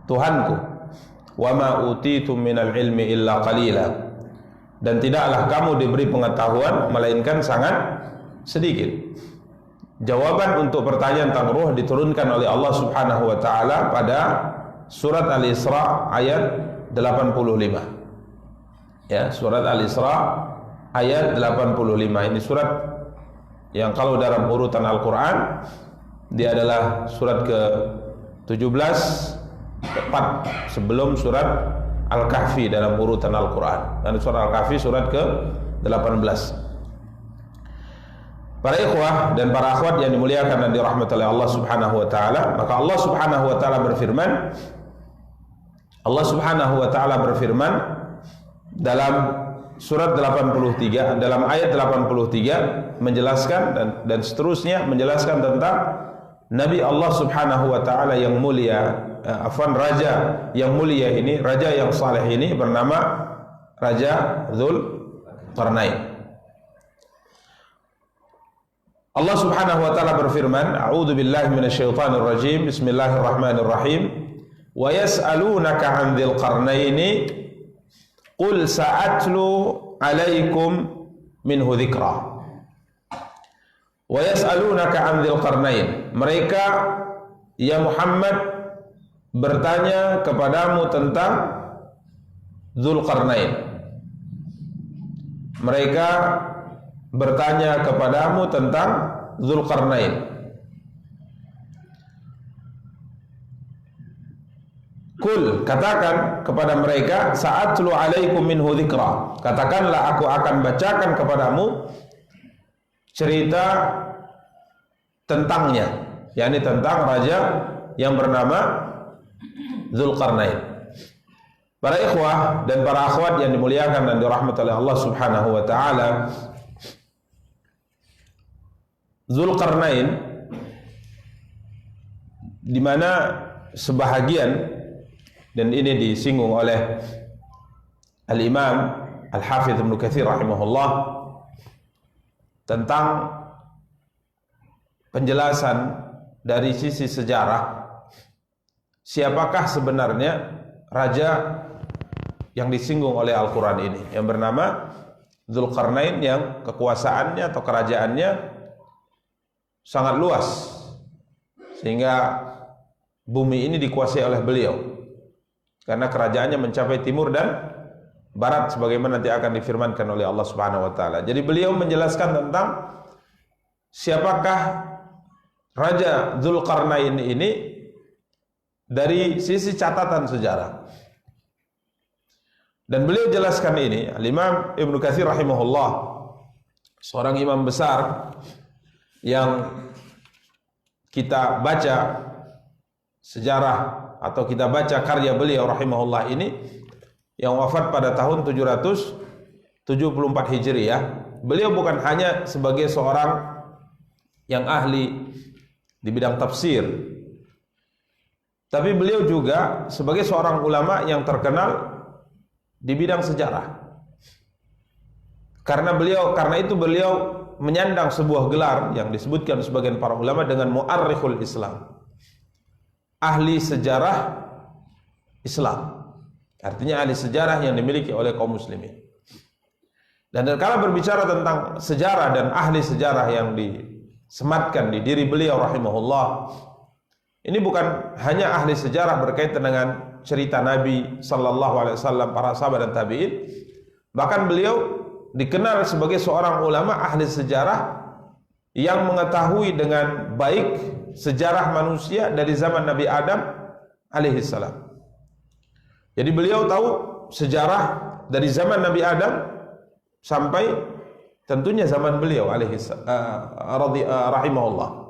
Tuhanku, wa ma utitum minal ilmi illa qalila, dan tidaklah kamu diberi pengetahuan melainkan sangat sedikit. Jawaban untuk pertanyaan tentang ruh diturunkan oleh Allah Subhanahu wa taala pada surat Al-Isra ayat 85. Ya, surat Al-Isra ayat 85. Ini surat yang kalau dalam urutan Al-Qur'an dia adalah surat ke-17, tepat sebelum surat Al-Kahfi dalam urutan Al-Qur'an. Dan surat Al-Kahfi surat ke-18. Para ikhwah dan para akhwat yang dimuliakan dan dirahmati oleh Allah Subhanahu wa taala, maka Allah Subhanahu wa taala berfirman, Allah Subhanahu wa taala berfirman dalam surat 83, dalam ayat 83 menjelaskan dan seterusnya menjelaskan tentang Nabi Allah Subhanahu wa taala yang mulia, raja yang mulia ini, raja yang saleh ini bernama Raja Dzulqarnain. Allah Subhanahu wa taala berfirman, A'udzu billahi minasyaitonir rajim. Bismillahirrahmanirrahim. Wa yas'alunaka 'an dzil qarnaini qul sa'atlu 'alaikum minhu dzikra. Wa yas'alunaka 'an dzil qarnain. Mereka ya Muhammad bertanya kepadamu tentang Dzulqarnain. Mereka bertanya kepadamu tentang Dzulqarnain. Kul, katakan kepada mereka, sa'atlu alaikum minhu dzikra. Katakanlah aku akan bacakan kepadamu cerita tentangnya, yakni tentang raja yang bernama Dzulqarnain. Para ikhwah dan para akhwat yang dimuliakan dan dirahmati oleh Allah Subhanahu wa taala, Dzulqarnain di mana sebahagian, dan ini disinggung oleh Al-Imam Al-Hafidz Ibnu Katsir rahimahullah tentang penjelasan dari sisi sejarah, siapakah sebenarnya raja yang disinggung oleh Al-Quran ini, yang bernama Dzulqarnain, yang kekuasaannya atau kerajaannya sangat luas sehingga bumi ini dikuasai oleh beliau, karena kerajaannya mencapai timur dan barat sebagaimana nanti akan difirmankan oleh Allah Subhanahu wa taala. Jadi beliau menjelaskan tentang siapakah Raja Dzulqarnain ini dari sisi catatan sejarah. Dan beliau jelaskan ini, Al-Imam Ibnu Katsir rahimahullah, seorang imam besar yang kita baca sejarah atau kita baca karya beliau rahimahullah ini, yang wafat pada tahun 774 Hijriah. Beliau bukan hanya sebagai seorang yang ahli di bidang tafsir, tapi beliau juga sebagai seorang ulama yang terkenal di bidang sejarah. Karena itu beliau menyandang sebuah gelar yang disebutkan sebagian para ulama dengan mu'arrikhul Islam, ahli sejarah Islam. Artinya ahli sejarah yang dimiliki oleh kaum muslimin. Dan kalau berbicara tentang sejarah dan ahli sejarah yang disematkan di diri beliau rahimahullah, ini bukan hanya ahli sejarah berkaitan dengan cerita Nabi sallallahu alaihi wasallam, para sahabat dan tabi'in. Bahkan beliau dikenal sebagai seorang ulama ahli sejarah yang mengetahui dengan baik sejarah manusia dari zaman Nabi Adam alaihissalam. Jadi beliau tahu sejarah dari zaman Nabi Adam sampai tentunya zaman beliau rahimahullah.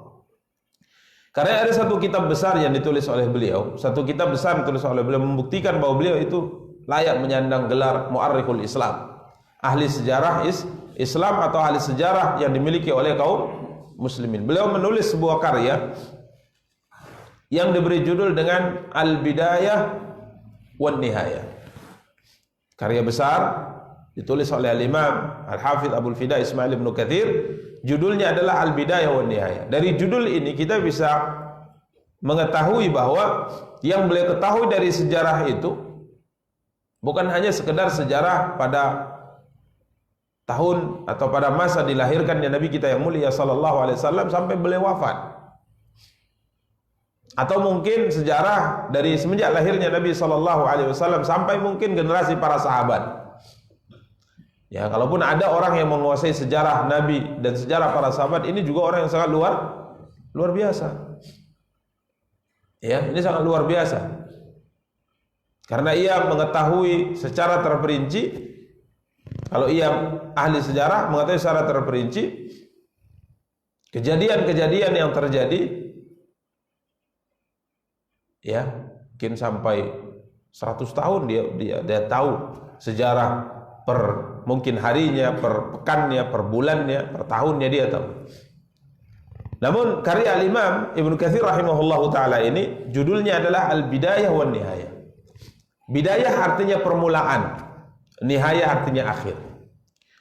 Karena ada satu kitab besar yang ditulis oleh beliau, membuktikan bahwa beliau itu layak menyandang gelar mu'arrikhul Islam, ahli sejarah Islam atau ahli sejarah yang dimiliki oleh kaum muslimin. Beliau menulis sebuah karya yang diberi judul dengan Al-Bidayah wan Nihayah. Karya besar ditulis oleh Al-Imam Al-Hafidz Abul Fida Ismail Ibnu Katsir. Judulnya adalah Al-Bidayah wan Nihayah. Dari judul ini kita bisa mengetahui bahwa yang beliau ketahui dari sejarah itu bukan hanya sekedar sejarah pada tahun atau pada masa dilahirkannya Nabi kita yang mulia sallallahu alaihi wasallam sampai beliau wafat, atau mungkin sejarah dari semenjak lahirnya Nabi sallallahu alaihi wasallam sampai mungkin generasi para sahabat. Ya, kalaupun ada orang yang menguasai sejarah Nabi dan sejarah para sahabat, ini juga orang yang sangat luar biasa. Ya, ini sangat luar biasa. Karena ia mengetahui secara terperinci, kalau ia ahli sejarah mengetahui secara terperinci kejadian-kejadian yang terjadi, ya, mungkin sampai 100 tahun dia tahu sejarah per mungkin harinya, per pekannya, per bulannya, per tahunnya dia tahu. Namun karya Al-Imam Ibnu Katsir rahimahullahu taala ini judulnya adalah Al-Bidayah wan Nihayah. Bidayah artinya permulaan, nihayah artinya akhir.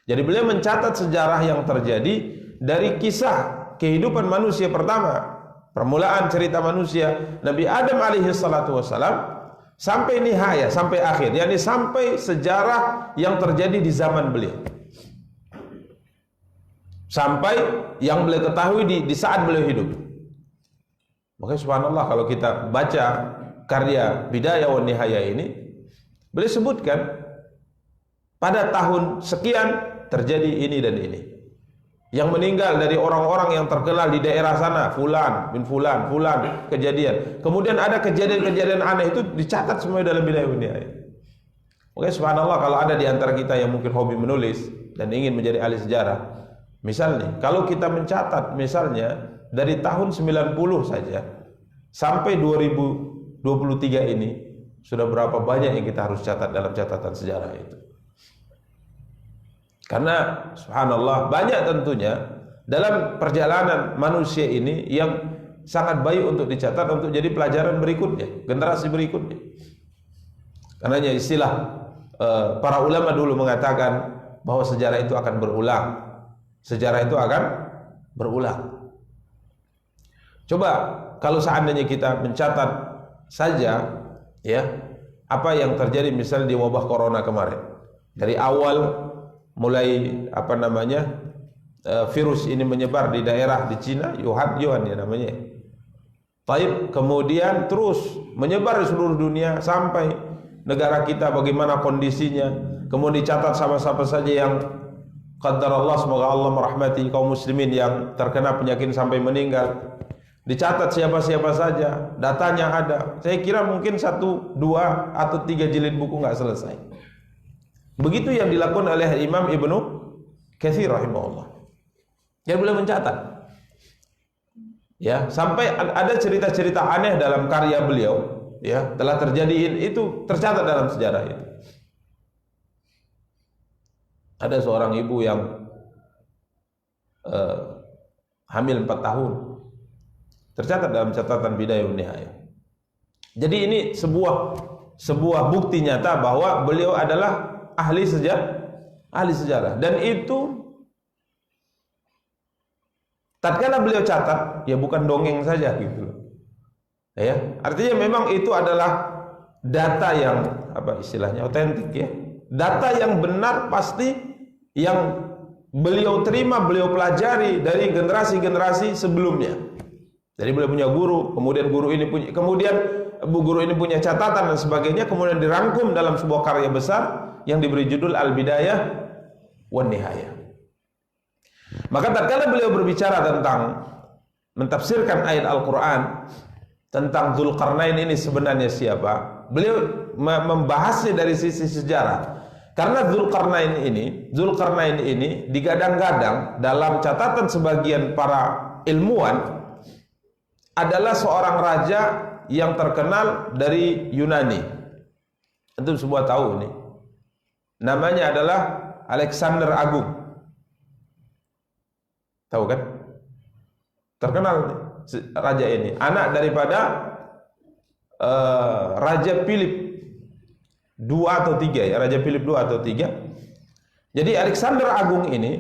Jadi beliau mencatat sejarah yang terjadi dari kisah kehidupan manusia pertama, permulaan cerita manusia Nabi Adam alaihi salatu wassalam, sampai nihayah, sampai akhir, yakni sampai sejarah yang terjadi di zaman beliau, sampai yang beliau ketahui di saat beliau hidup. Makanya subhanallah, kalau kita baca karya Bidayah wan Nihayah ini, beliau sebutkan pada tahun sekian terjadi ini dan ini. Yang meninggal dari orang-orang yang terkenal di daerah sana, fulan bin fulan, fulan kejadian. Kemudian ada kejadian-kejadian aneh itu dicatat semua dalam Bidayah wan Nihayah. Oke, subhanallah, kalau ada di antara kita yang mungkin hobi menulis dan ingin menjadi ahli sejarah, misalnya kalau kita mencatat misalnya dari tahun 90 saja sampai 2023 ini, sudah berapa banyak yang kita harus catat dalam catatan sejarah itu. Karena subhanallah banyak tentunya dalam perjalanan manusia ini yang sangat baik untuk dicatat, untuk jadi pelajaran berikutnya, generasi berikutnya. Karenanya istilah para ulama dulu mengatakan bahwa sejarah itu akan berulang. Sejarah itu akan berulang. Coba kalau seandainya kita mencatat saja, ya, apa yang terjadi misalnya di wabah corona kemarin, dari awal mulai virus ini menyebar di daerah di Cina, Wuhan ya namanya. Taib, kemudian terus menyebar di seluruh dunia sampai negara kita bagaimana kondisinya. Kemudian dicatat sama-sama saja yang qadarullah, semoga Allah merahmati kaum muslimin yang terkena penyakit sampai meninggal. Dicatat siapa-siapa saja, datanya ada. Saya kira mungkin 1, 2 atau 3 jilid buku nggak selesai. Begitu yang dilakukan oleh Imam Ibnu Katsir rahimahullah. Dia boleh mencatat, ya, sampai ada cerita-cerita aneh dalam karya beliau, ya, telah terjadi, itu tercatat dalam sejarah itu. Ada seorang ibu yang hamil 4 tahun, tercatat dalam catatan Bidayah wan Nihayah. Jadi ini sebuah bukti nyata bahwa beliau adalah ahli sejarah, dan itu tatkala beliau catat, ya bukan dongeng saja gitu loh. Ya, artinya memang itu adalah data yang istilahnya otentik, ya. Data yang benar pasti, yang beliau terima, beliau pelajari dari generasi-generasi sebelumnya. Jadi beliau punya guru, kemudian guru ini punya catatan dan sebagainya, kemudian dirangkum dalam sebuah karya besar yang diberi judul Al-Bidayah wan Nihayah. Maka tatkala beliau berbicara tentang mentafsirkan ayat Al-Qur'an tentang Dzulqarnain ini sebenarnya siapa, beliau membahasnya dari sisi sejarah. Karena Dzulqarnain ini digadang-gadang dalam catatan sebagian para ilmuwan adalah seorang raja yang terkenal dari Yunani. Itu semua tahu ini. Namanya adalah Alexander Agung. Tahu kan? Terkenal raja ini, anak daripada Raja Philip 2 atau 3, ya, Raja Philip 2 atau 3. Jadi Alexander Agung ini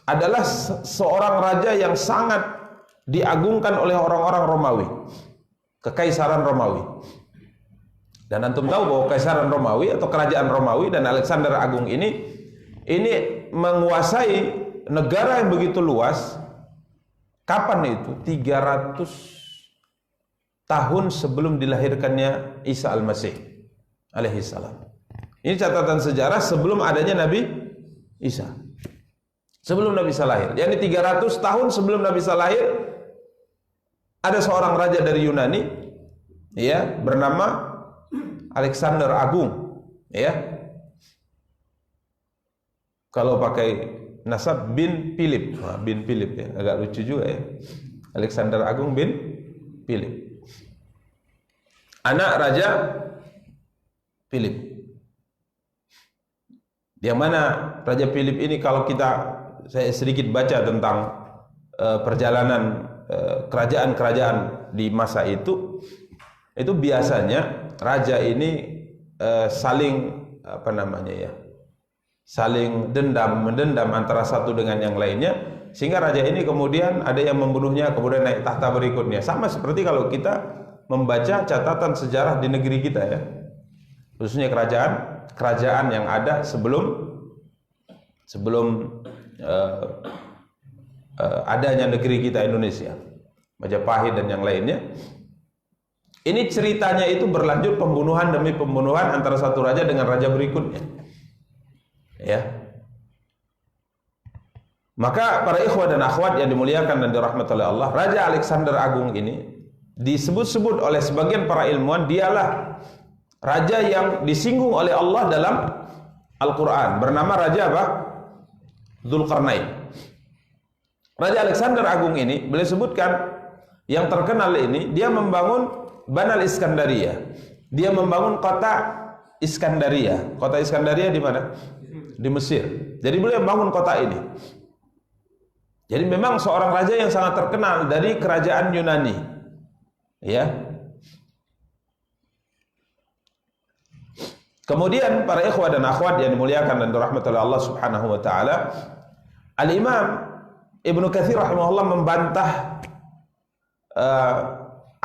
adalah seorang raja yang sangat diagungkan oleh orang-orang Romawi, kekaisaran Romawi. Dan antum tahu bahwa Kaisaran Romawi atau kerajaan Romawi dan Alexander Agung ini menguasai negara yang begitu luas. Kapan itu? 300 tahun sebelum dilahirkannya Isa Al-Masih alaihi salam. Ini catatan sejarah sebelum adanya Nabi Isa. Sebelum Nabi Isa lahir. Yani 300 tahun sebelum Nabi Isa lahir, ada seorang raja dari Yunani, ya, bernama Alexander Agung, ya. Kalau pakai nasab bin Philip, bin Philip ya, agak lucu juga ya. Alexander Agung bin Philip, anak Raja Philip. Yang mana Raja Philip ini, kalau saya sedikit baca tentang perjalanan kerajaan-kerajaan di masa itu biasanya raja ini saling saling mendendam antara satu dengan yang lainnya, sehingga raja ini kemudian ada yang membunuhnya, kemudian naik tahta berikutnya. Sama seperti kalau kita membaca catatan sejarah di negeri kita ya, khususnya kerajaan yang ada sebelum adanya negeri kita Indonesia, Majapahit dan yang lainnya. Ini ceritanya itu berlanjut pembunuhan demi pembunuhan antara satu raja dengan raja berikutnya. Ya. Maka para ikhwah dan akhwat yang dimuliakan dan dirahmati oleh Allah, Raja Alexander Agung ini disebut-sebut oleh sebagian para ilmuwan dialah raja yang disinggung oleh Allah dalam Al-Quran, bernama Raja apa? Dzulqarnain. Raja Alexander Agung ini beliau sebutkan yang terkenal ini, dia membangun Banal Iskandaria. Dia membangun kota Iskandaria. Kota Iskandaria di mana? Di Mesir. Jadi beliau membangun kota ini. Jadi memang seorang raja yang sangat terkenal dari kerajaan Yunani. Ya. Kemudian para ikhwah dan akhwat yang dimuliakan dan dirahmati oleh Allah Subhanahu wa taala, Al-Imam Ibnu Katsir rahimahullah membantah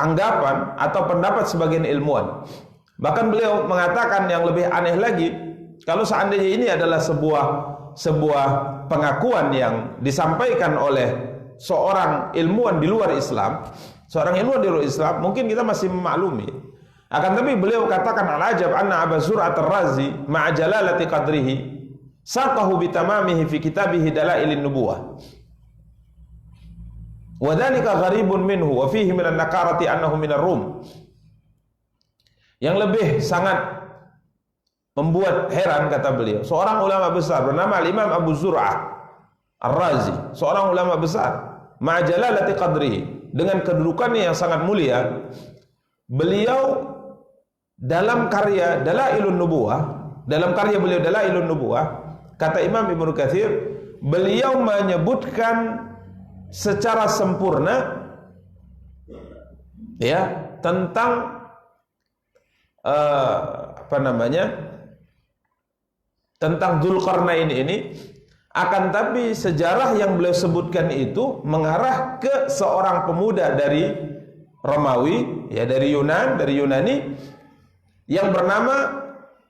anggapan atau pendapat sebagian ilmuwan. Bahkan beliau mengatakan yang lebih aneh lagi, kalau seandainya ini adalah sebuah pengakuan yang disampaikan oleh seorang ilmuwan di luar Islam, mungkin kita masih memaklumi. Akan tapi beliau katakan al-ajab anna Abu Zur'at ar-Razi ma'a jalalati qadrihi saqahu bitamamihi fi kitabihi dalailin nubuwah. Wa dzalika gharibun minhu wa fihi minan nakarati annahu minar Rum. Yang lebih sangat membuat heran, kata beliau, seorang ulama besar bernama Imam Abu Zur'ah Ar-Razi, seorang ulama besar, ma'a jalalati qadrihi, dengan kedudukannya yang sangat mulia, beliau dalam karya Dalailun Nubuwah, dalam karya beliau Dalailun Nubuwah, kata Imam Ibnu Katsir, beliau menyebutkan secara sempurna ya tentang tentang Dzulqarnain ini. Akan tapi sejarah yang beliau sebutkan itu mengarah ke seorang pemuda dari Romawi, ya dari Yunani yang bernama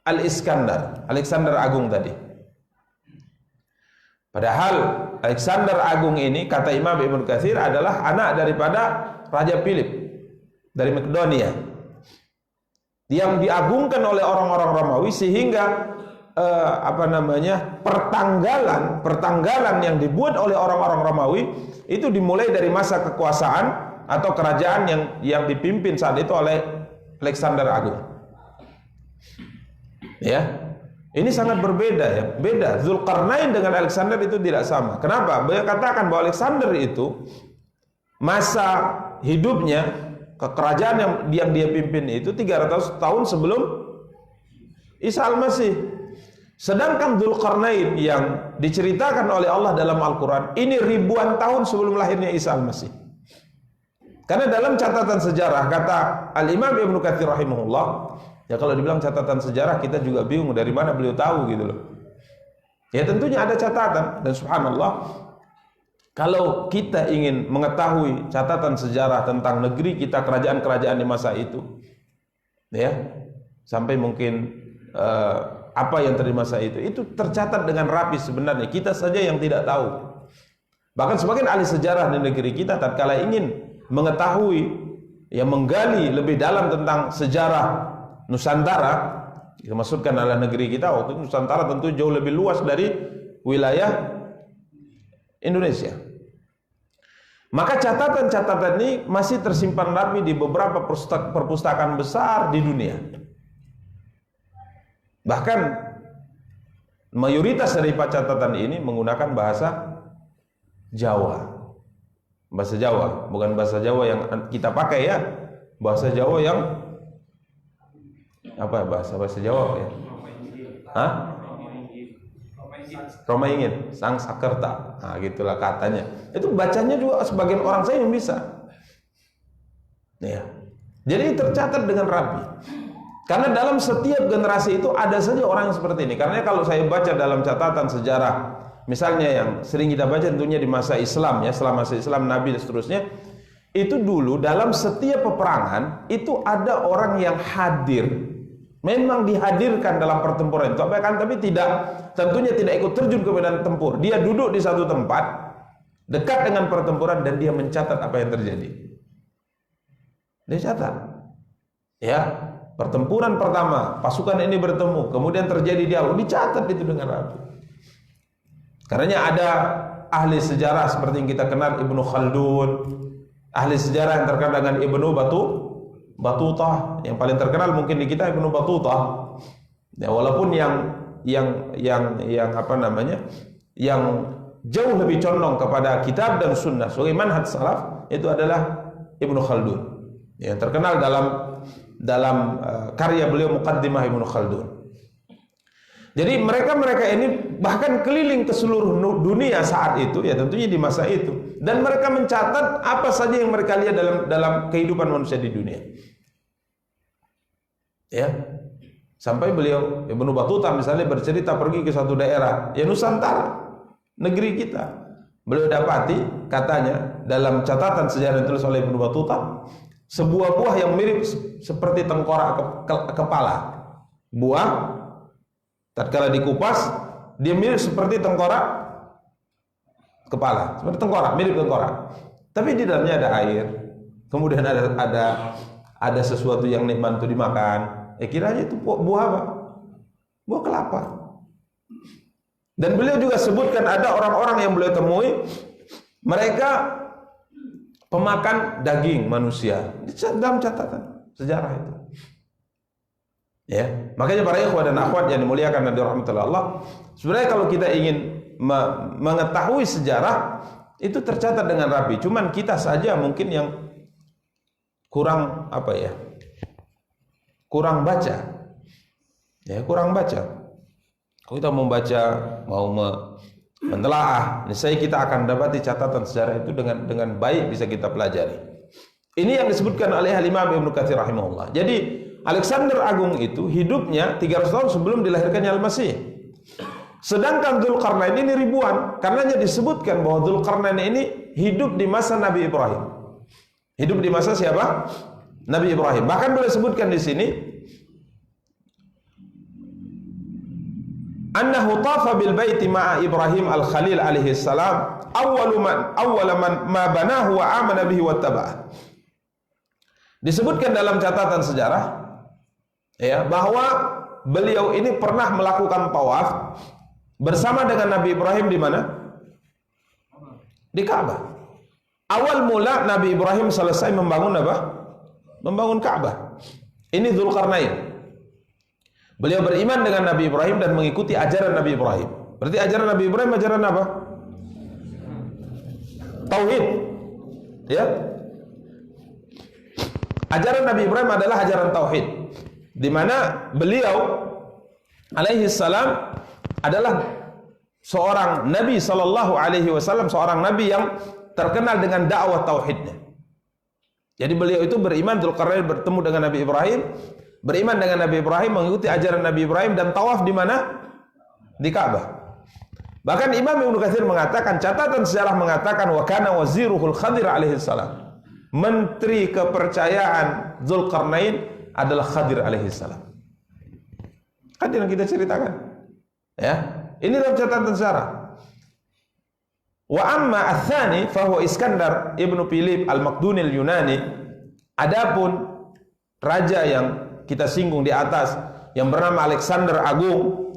Al-Iskandar, Alexander Agung tadi. Padahal Alexander Agung ini, kata Imam Ibnu Katsir, adalah anak daripada Raja Philip dari Makedonia, yang diagungkan oleh orang-orang Romawi sehingga pertanggalan yang dibuat oleh orang-orang Romawi itu dimulai dari masa kekuasaan atau kerajaan yang dipimpin saat itu oleh Alexander Agung. Ya. Ini sangat berbeda ya, beda. Dzulqarnain dengan Alexander itu tidak sama. Kenapa? Beliau katakan bahwa Alexander itu masa hidupnya, kekerajaan yang dia pimpin itu 300 tahun sebelum Isa Al-Masih. Sedangkan Dzulqarnain yang diceritakan oleh Allah dalam Al-Quran ini ribuan tahun sebelum lahirnya Isa Al-Masih. Karena dalam catatan sejarah, kata Al-Imam Ibnu Katsir rahimahullah, ya kalau dibilang catatan sejarah kita juga bingung dari mana beliau tahu gitu loh. Ya tentunya ada catatan, dan subhanallah kalau kita ingin mengetahui catatan sejarah tentang negeri kita, kerajaan-kerajaan di masa itu, ya sampai mungkin apa yang terjadi masa itu tercatat dengan rapi sebenarnya. Kita saja yang tidak tahu. Bahkan sebagian ahli sejarah di negeri kita tatkala ingin mengetahui, menggali lebih dalam tentang sejarah Nusantara, dimaksudkan adalah negeri kita. Waktu itu Nusantara tentu jauh lebih luas dari wilayah Indonesia. Maka catatan-catatan ini masih tersimpan rapi di beberapa perpustakaan besar di dunia. Bahkan mayoritas dari catatan ini menggunakan bahasa Jawa. Bahasa Jawa, bukan bahasa Jawa yang kita pakai ya. Bahasa Jawa yang apa bahasa Jawa ya? Hah? Roma ingin, Sang Sakerta. Nah, gitulah katanya. Itu bacanya juga sebagian orang saya yang bisa. Ya. Jadi tercatat dengan rapi. Karena dalam setiap generasi itu ada saja orang yang seperti ini. Karena kalau saya baca dalam catatan sejarah, misalnya yang sering kita baca tentunya di masa Islam ya, selama masa Islam Nabi dan seterusnya, itu dulu dalam setiap peperangan itu ada orang yang hadir. Memang dihadirkan dalam pertempuran itu, tapi tentunya tidak ikut terjun ke medan tempur. Dia duduk di satu tempat dekat dengan pertempuran dan dia mencatat apa yang terjadi. Dia catat. Ya, pertempuran pertama, pasukan ini bertemu, kemudian terjadi dialog, dicatat itu dengan rapi. Karenanya ada ahli sejarah seperti yang kita kenal Ibnu Khaldun, ahli sejarah yang terkenal dengan Ibnu Batutah, yang paling terkenal mungkin di kita Ibnu Batutah. Ya, walaupun yang apa namanya, yang jauh lebih condong kepada kitab dan sunnah sebagai manhaj salaf itu adalah Ibnu Khaldun. Yang terkenal dalam karya beliau Muqaddimah Ibnu Khaldun. Jadi mereka ini bahkan keliling ke seluruh dunia saat itu, ya tentunya di masa itu, dan mereka mencatat apa saja yang mereka lihat dalam kehidupan manusia di dunia. Ya, sampai beliau Ibnu Battuta misalnya bercerita pergi ke suatu daerah, ya Nusantara, negeri kita. Beliau dapati katanya dalam catatan sejarah yang ditulis oleh Ibnu Battuta, sebuah buah yang mirip seperti tengkorak kepala. Buah tatkala dikupas dia mirip seperti tengkorak kepala, seperti tengkorak, mirip tengkorak. Tapi di dalamnya ada air. Kemudian ada sesuatu yang nikmat untuk dimakan. Kiranya itu buah apa? Buah kelapa. Dan beliau juga sebutkan ada orang-orang yang beliau temui, mereka pemakan daging manusia. Dalam catatan sejarah itu. Ya, makanya para ikhwah dan akhwat yang dimuliakan dan dirahmati Allah, sebenarnya kalau kita ingin mengetahui sejarah itu tercatat dengan rapi. Cuman kita saja mungkin yang kurang kurang baca. Ya, kurang baca. Kalau kita mau baca, mau menelaah, niscaya kita akan dapati catatan sejarah itu dengan baik bisa kita pelajari. Ini yang disebutkan oleh Imam Ibnu Katsir rahimahullah. Jadi Alexander Agung itu hidupnya 300 tahun sebelum dilahirkannya Al-Masih. Sedangkan Dzulqarnain ini ribuan. Karenanya disebutkan bahwa Dzulqarnain ini hidup di masa Nabi Ibrahim. Hidup di masa siapa? Nabi Ibrahim. Bahkan boleh sebutkan di sini annahu tafa bil baiti ma'a Ibrahim al-Khalil alaihi salam awwalu man ma banahu wa amana bihi wattaba'ah. Disebutkan dalam catatan sejarah ya bahwa beliau ini pernah melakukan tawaf bersama dengan Nabi Ibrahim di mana? Di Ka'bah. Awal mula Nabi Ibrahim selesai membangun apa? Membangun Ka'bah. Ini Dzulqarnain. Beliau beriman dengan Nabi Ibrahim dan mengikuti ajaran Nabi Ibrahim. Berarti ajaran Nabi Ibrahim ajaran apa? Tauhid. Ya. Ajaran Nabi Ibrahim adalah ajaran tauhid. Di mana beliau alaihi salam adalah seorang nabi sallallahu alaihi wasallam, seorang nabi yang terkenal dengan dakwah tauhidnya. Jadi beliau itu beriman, Dzulqarnain bertemu dengan Nabi Ibrahim, beriman dengan Nabi Ibrahim, mengikuti ajaran Nabi Ibrahim dan tawaf di mana? Di Ka'bah. Bahkan Imam Ibnu Katsir mengatakan, catatan sejarah mengatakan wa kana waziruhul Khadir alaihi salam. Menteri kepercayaan Dzulqarnain adalah Khadir alaihi salam. Kan yang kita ceritakan. Ya, ini dalam catatan sejarah. Wa amma ats-tsani fa huwa Iskandar ibnu Philip al-Maqduni al-Yunani. Adapun raja yang kita singgung di atas yang bernama Alexander Agung,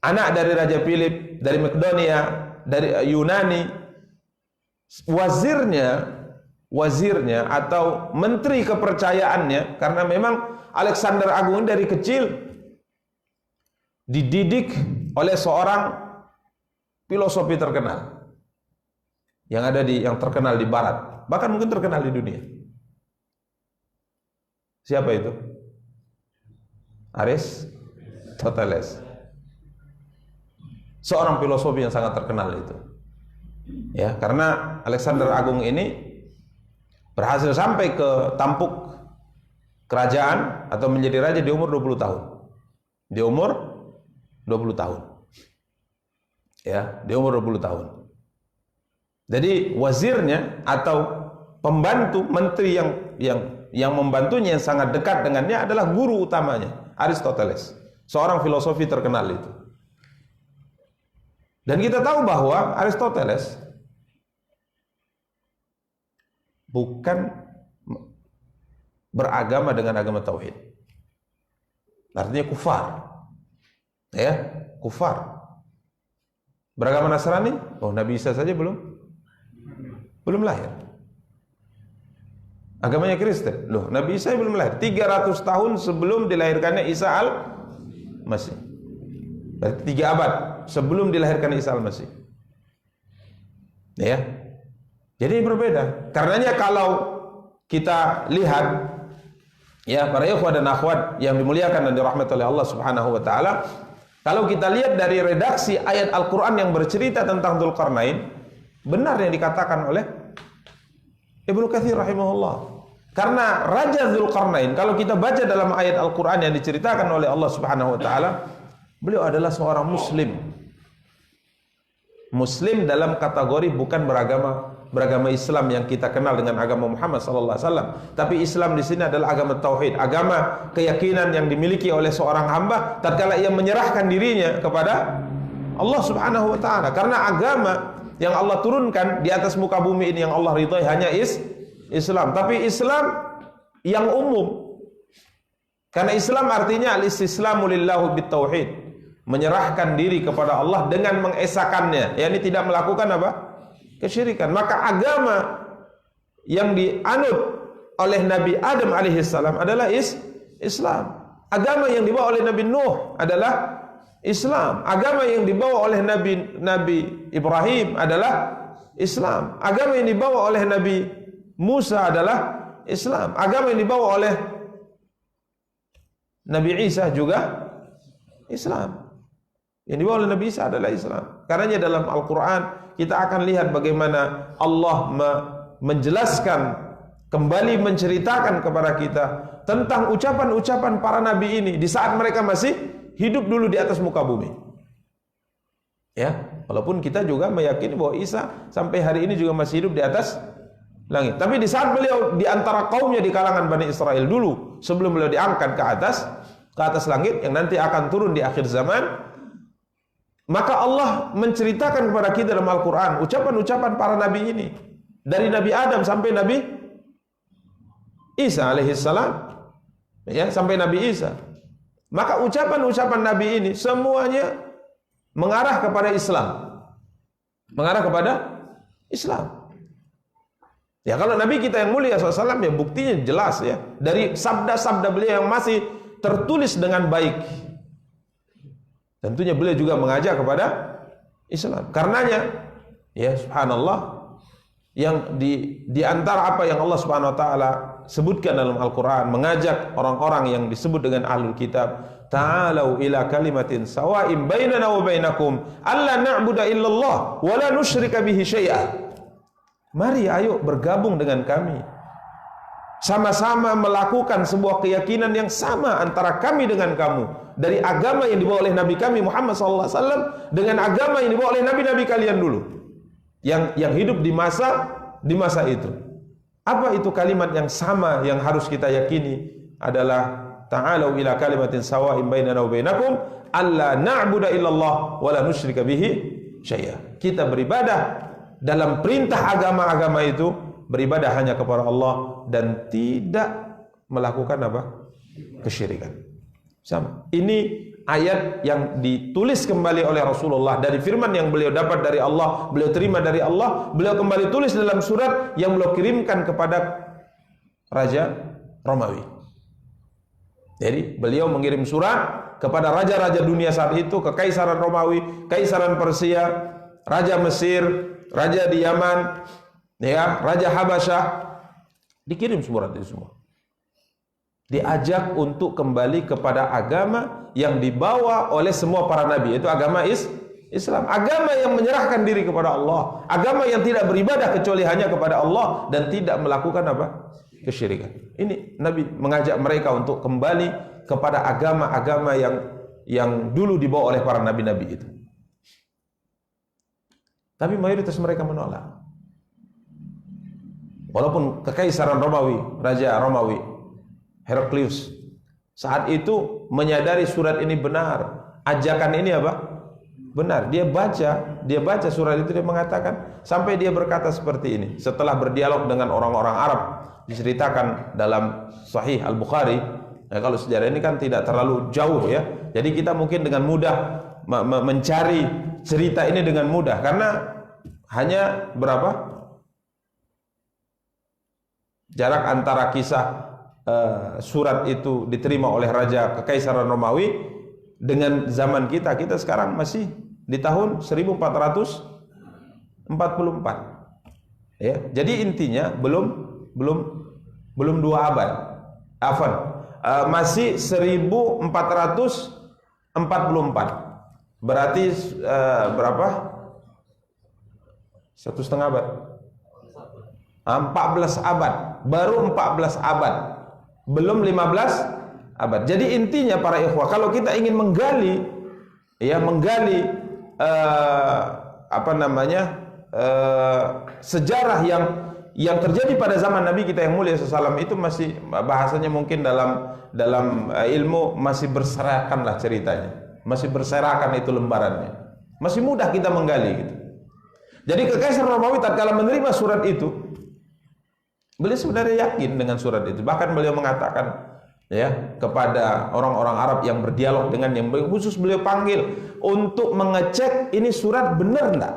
anak dari Raja Philip dari Makedonia, dari Yunani, wazirnya atau menteri kepercayaannya, karena memang Alexander Agung dari kecil dididik oleh seorang filosofi terkenal yang terkenal di barat, bahkan mungkin terkenal di dunia. Siapa itu? Aristoteles. Seorang filosofi yang sangat terkenal itu. Ya, karena Alexander Agung ini berhasil sampai ke tampuk kerajaan atau menjadi raja di umur 20 tahun. Di umur 20 tahun. Ya, di umur 20 tahun. Jadi wazirnya atau pembantu menteri yang membantunya yang sangat dekat dengannya adalah guru utamanya, Aristoteles, seorang filosofi terkenal itu. Dan kita tahu bahwa Aristoteles bukan beragama dengan agama tauhid. Artinya kufar. Ya, kufar. Beragama Nasrani? Oh, Nabi Isa saja belum lahir. Agamanya Kristen. Loh, Nabi Isa belum lahir. 300 tahun sebelum dilahirkannya Isa al-Masih. Berarti 3 abad sebelum dilahirkan Isa al-Masih. Ya. Jadi berbeda. Karenanya kalau kita lihat ya para ikhwah dan akhwat yang dimuliakan dan dirahmati oleh Allah Subhanahu wa taala, kalau kita lihat dari redaksi ayat Al-Qur'an yang bercerita tentang Dzulqarnain, benar yang dikatakan oleh Ibnu Katsir rahimahullah. Karena Raja Dzulqarnain, kalau kita baca dalam ayat Al-Qur'an yang diceritakan oleh Allah Subhanahu wa taala, beliau adalah seorang muslim. Muslim dalam kategori bukan beragama Islam yang kita kenal dengan agama Muhammad sallallahu alaihi wasallam, tapi Islam di sini adalah agama tauhid, agama keyakinan yang dimiliki oleh seorang hamba tatkala ia menyerahkan dirinya kepada Allah Subhanahu wa taala. Karena agama yang Allah turunkan di atas muka bumi ini yang Allah ridhai hanya Islam, tapi Islam yang umum. Karena Islam artinya al-istislamu lillahu bitauhid, menyerahkan diri kepada Allah dengan mengesakannya, yakni tidak melakukan apa? Kesyirikan. Maka agama yang dianut oleh Nabi Adam alaihissalam adalah Islam. Agama yang dibawa oleh Nabi Nuh adalah Islam. Agama yang dibawa oleh Nabi Ibrahim adalah Islam. Agama yang dibawa oleh Nabi Musa adalah Islam. Agama yang dibawa oleh Nabi Isa juga Islam. Yang dibawa oleh Nabi Isa adalah Islam. Karenanya dalam Al-Quran kita akan lihat bagaimana Allah menjelaskan, kembali menceritakan kepada kita tentang ucapan-ucapan para nabi ini di saat mereka masih hidup dulu di atas muka bumi. Ya, walaupun kita juga meyakini bahwa Isa sampai hari ini juga masih hidup di atas langit. Tapi di saat beliau di antara kaumnya di kalangan Bani Israel dulu, sebelum beliau diangkat ke atas langit yang nanti akan turun di akhir zaman, maka Allah menceritakan kepada kita dalam Al-Quran ucapan-ucapan para nabi ini, dari Nabi Adam sampai Nabi Isa alaihissalam, ya, sampai Nabi Isa. Maka ucapan-ucapan nabi ini semuanya mengarah kepada Islam, mengarah kepada Islam. Ya, kalau Nabi kita yang mulia SAW ya buktinya jelas ya, dari sabda-sabda beliau yang masih tertulis dengan baik. Tentunya beliau juga mengajak kepada Islam. Karenanya ya subhanallah, yang di antara apa yang Allah Subhanahu wa taala sebutkan dalam Al-Qur'an, mengajak orang-orang yang disebut dengan ahlul kitab, ta'alau ila kalimatin sawa'im bainana wa bainakum alla na'budu illallah wa la nusyrika bihi syai'a. Mari ayo bergabung dengan kami, sama-sama melakukan sebuah keyakinan yang sama antara kami dengan kamu, dari agama yang dibawa oleh Nabi kami Muhammad SAW dengan agama yang dibawa oleh nabi-nabi kalian dulu yang hidup di masa itu. Apa itu kalimat yang sama yang harus kita yakini? Adalah ta'alu ila kalimatin sawa'in bainana wa bainakum alla na'budu illallah wa la nusyrika bihi syai'a. Kita beribadah dalam perintah agama-agama itu, beribadah hanya kepada Allah dan tidak melakukan apa? Kesyirikan. Sama. Ini ayat yang ditulis kembali oleh Rasulullah dari firman yang beliau dapat dari Allah, beliau terima dari Allah, beliau kembali tulis dalam surat yang beliau kirimkan kepada Raja Romawi. Jadi beliau mengirim surat kepada raja-raja dunia saat itu, Kekaisaran Romawi, Kaisaran Persia, Raja Mesir, Raja di Yaman, ya, Raja Habasyah, dikirim surat itu semua. Diajak untuk kembali kepada agama yang dibawa oleh semua para nabi, yaitu agama Islam, agama yang menyerahkan diri kepada Allah, agama yang tidak beribadah kecuali hanya kepada Allah dan tidak melakukan apa? Kesyirikan. Ini Nabi mengajak mereka untuk kembali kepada agama-agama yang dulu dibawa oleh para nabi-nabi itu. Tapi mayoritas mereka menolak. Walaupun Kekaisaran Romawi, Raja Romawi Heraklius saat itu menyadari surat ini benar, ajakan ini apa? Benar. Dia baca surat itu, dia mengatakan, sampai dia berkata seperti ini setelah berdialog dengan orang-orang Arab. Diceritakan dalam Sahih Al-Bukhari. Nah, kalau sejarah ini kan tidak terlalu jauh ya, jadi kita mungkin dengan mudah mencari cerita ini dengan mudah, karena hanya berapa jarak antara kisah surat itu diterima oleh Raja Kekaisaran Romawi dengan zaman kita sekarang masih di tahun 1444 ya. Jadi intinya belum 2 abad. Masih 1444. Berarti berapa? 1,5 abad. 14 abad. Baru 14 abad. Belum 15 abad. Jadi intinya para ikhwah, kalau kita ingin menggali sejarah yang terjadi pada zaman Nabi kita yang mulia SAW, itu masih bahasanya mungkin dalam ilmu masih berserakan lah ceritanya, masih berserakan itu lembarannya, masih mudah kita menggali gitu. Jadi Kekaisaran Romawi tatkala menerima surat itu, beliau sebenarnya yakin dengan surat itu. Bahkan beliau mengatakan ya kepada orang-orang Arab yang berdialog dengan yang khusus beliau panggil untuk mengecek ini surat benar enggak.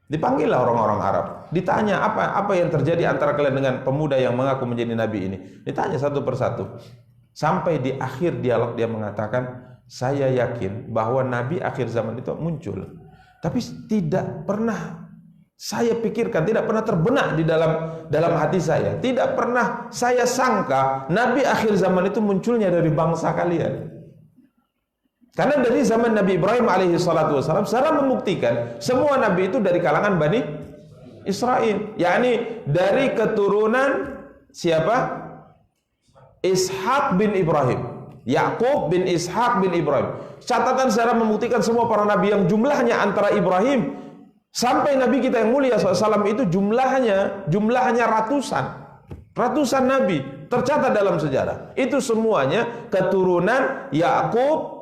Dipanggillah orang-orang Arab, ditanya apa yang terjadi antara kalian dengan pemuda yang mengaku menjadi nabi ini. Ditanya satu persatu. Sampai di akhir dialog dia mengatakan, saya yakin bahwa nabi akhir zaman itu muncul. Tapi tidak pernah saya pikirkan, tidak pernah terbenak di dalam hati saya. Tidak pernah saya sangka nabi akhir zaman itu munculnya dari bangsa kalian. Karena dari zaman Nabi Ibrahim alaihi salatu wasallam secara membuktikan semua nabi itu dari kalangan Bani Israel, yakni dari keturunan siapa? Ishak bin Ibrahim, Yakub bin Ishak bin Ibrahim. Catatan secara membuktikan semua para nabi yang jumlahnya antara Ibrahim sampai nabi kita yang mulia SAW itu jumlahnya ratusan nabi tercatat dalam sejarah. Itu semuanya keturunan Yakub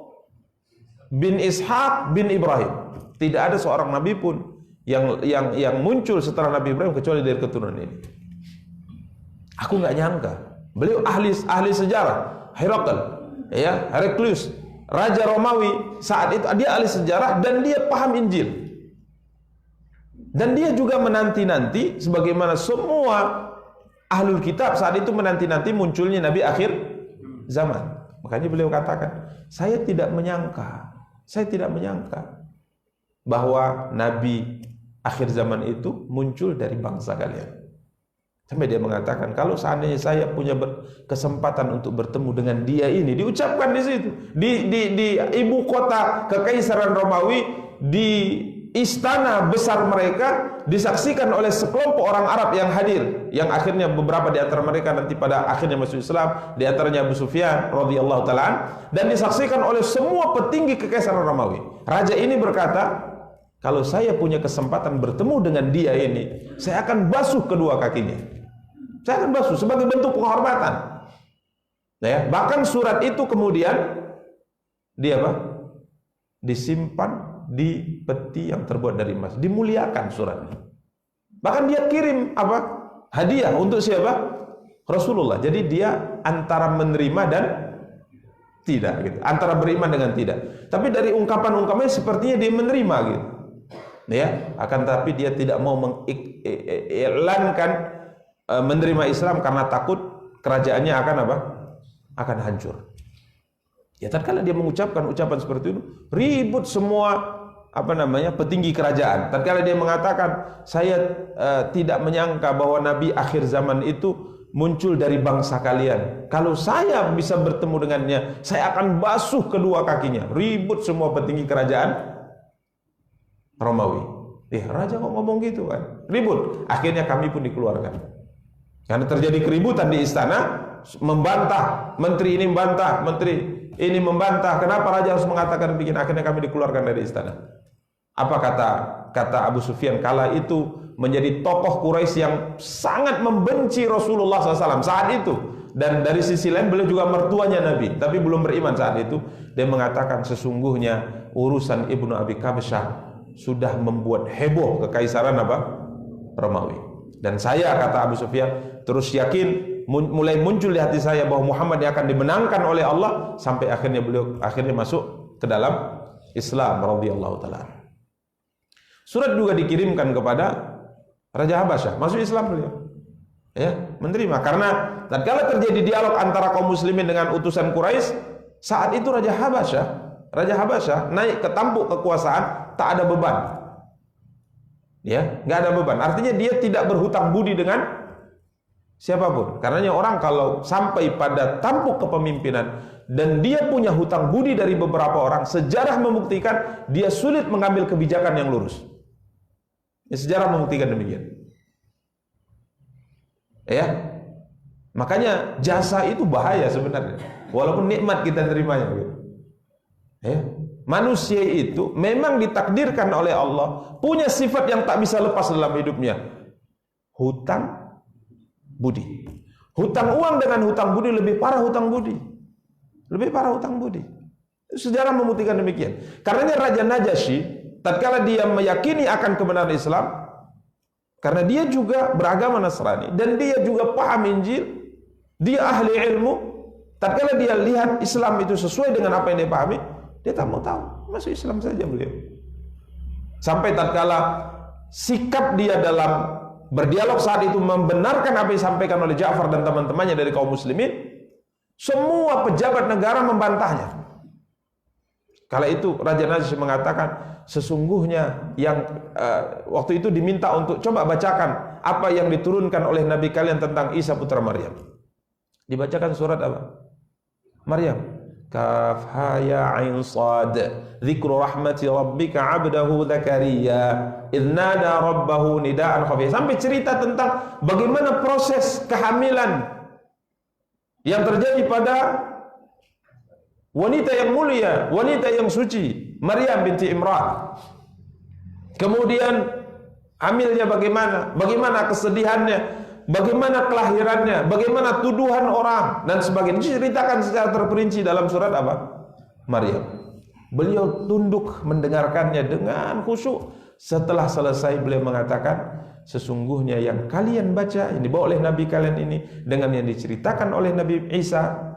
bin Ishak bin Ibrahim. Tidak ada seorang nabi pun yang muncul setelah Nabi Ibrahim kecuali dari keturunan ini. Aku nggak nyangka. Beliau ahli sejarah. Heraklius, Raja Romawi saat itu, dia ahli sejarah dan dia paham Injil. Dan dia juga menanti-nanti sebagaimana semua ahlul kitab saat itu menanti-nanti munculnya nabi akhir zaman. Makanya beliau katakan, saya tidak menyangka bahwa nabi akhir zaman itu muncul dari bangsa kalian. Sampai dia mengatakan, kalau seandainya saya punya kesempatan untuk bertemu dengan dia ini, diucapkan di situ, di ibu kota Kekaisaran Romawi, di istana besar mereka, disaksikan oleh sekelompok orang Arab yang hadir, yang akhirnya beberapa di antara mereka nanti pada akhirnya masuk Islam, di antaranya Abu Sufyan radhiyallahu taala, dan disaksikan oleh semua petinggi Kekaisaran Romawi. Raja ini berkata, kalau saya punya kesempatan bertemu dengan dia ini, saya akan basuh kedua kakinya. Saya akan basuh sebagai bentuk penghormatan. Ya, bahkan surat itu kemudian dia apa? Disimpan di peti yang terbuat dari emas, dimuliakan suratnya. Bahkan dia kirim apa? Hadiah untuk siapa? Rasulullah. Jadi dia antara menerima dan tidak gitu. Antara beriman dengan tidak. Tapi dari ungkapan-ungkapannya sepertinya dia menerima gitu. Ya, akan tapi dia tidak mau mengiklankan menerima Islam karena takut kerajaannya akan apa? Akan hancur. Ya, tatkala dia mengucapkan ucapan seperti itu, ribut semua petinggi kerajaan. Tatkala dia mengatakan, saya tidak menyangka bahwa Nabi akhir zaman itu muncul dari bangsa kalian. Kalau saya bisa bertemu dengannya, saya akan basuh kedua kakinya. Ribut semua petinggi kerajaan Romawi. Raja kok ngomong gitu kan? Ribut. Akhirnya kami pun dikeluarkan. Karena terjadi keributan di istana, membantah, menteri ini membantah, menteri ini membantah. Kenapa raja harus mengatakan begini? Akhirnya kami dikeluarkan dari istana. Apa kata Abu Sufyan kala itu menjadi tokoh Quraisy yang sangat membenci Rasulullah SAW saat itu. Dan dari sisi lain beliau juga mertuanya Nabi, tapi belum beriman saat itu. Dia mengatakan sesungguhnya urusan Ibnu Abi Qabsyah sudah membuat heboh kekaisaran Romawi. Dan saya, kata Abu Sufyan, terus yakin, mulai muncul di hati saya bahwa Muhammad yang akan dimenangkan oleh Allah, sampai akhirnya beliau masuk ke dalam Islam radhiyallahu taala. Surat juga dikirimkan kepada Raja Habasyah, masuk Islam beliau. Ya, menerima karena tatkala terjadi dialog antara kaum muslimin dengan utusan Quraisy, saat itu Raja Habasyah naik ke tampuk kekuasaan, tak ada beban. Ya, nggak ada beban. Artinya dia tidak berhutang budi dengan siapapun. Karenanya orang kalau sampai pada tampuk kepemimpinan dan dia punya hutang budi dari beberapa orang, sejarah membuktikan dia sulit mengambil kebijakan yang lurus. Ya, sejarah membuktikan demikian. Ya, makanya jasa itu bahaya sebenarnya. Walaupun nikmat kita terimanya. Ya. Manusia itu memang ditakdirkan oleh Allah punya sifat yang tak bisa lepas dalam hidupnya. Hutang budi. Hutang uang dengan hutang budi lebih parah hutang budi. Lebih parah hutang budi. Sejarah membuktikan demikian. Karenanya Raja Najasyi tatkala dia meyakini akan kebenaran Islam, karena dia juga beragama Nasrani dan dia juga paham Injil, dia ahli ilmu, tatkala dia lihat Islam itu sesuai dengan apa yang dia pahami, dia tak mau tahu, masuk Islam saja beliau. Sampai tatkala sikap dia dalam berdialog saat itu membenarkan apa yang disampaikan oleh Ja'far dan teman-temannya dari kaum muslimin, semua pejabat negara membantahnya. Kala itu Raja Najasyi mengatakan, sesungguhnya yang waktu itu diminta untuk coba bacakan apa yang diturunkan oleh Nabi kalian tentang Isa putra Maryam. Dibacakan surat apa? Maryam. Kaf ha ya ain sad dzikru rahmati rabbika 'abdahu Zakaria idz nada rabbahu nidaan khafiyya, sampai cerita tentang bagaimana proses kehamilan yang terjadi pada wanita yang mulia, wanita yang suci, Maryam binti Imran. Kemudian hamilnya bagaimana kesedihannya, bagaimana kelahirannya, bagaimana tuduhan orang dan sebagainya. Diceritakan secara terperinci dalam surat apa? Maryam. Beliau tunduk mendengarkannya dengan khusyuk. Setelah selesai beliau mengatakan, sesungguhnya yang kalian baca, yang dibawa oleh Nabi kalian ini dengan yang diceritakan oleh Nabi Isa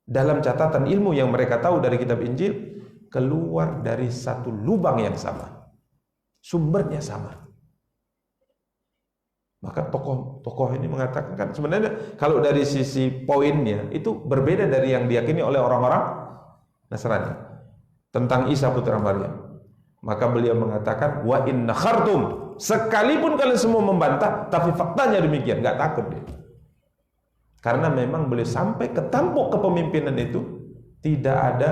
dalam catatan ilmu yang mereka tahu dari kitab Injil, keluar dari satu lubang yang sama, sumbernya sama. Maka tokoh ini mengatakan, kan sebenarnya kalau dari sisi poinnya itu berbeda dari yang diyakini oleh orang-orang Nasrani tentang Isa putra Maryam. Maka beliau mengatakan, wa inna khartum, sekalipun kalian semua membantah, tapi faktanya demikian, nggak takut dia. Karena memang beliau sampai ke tampuk kepemimpinan itu tidak ada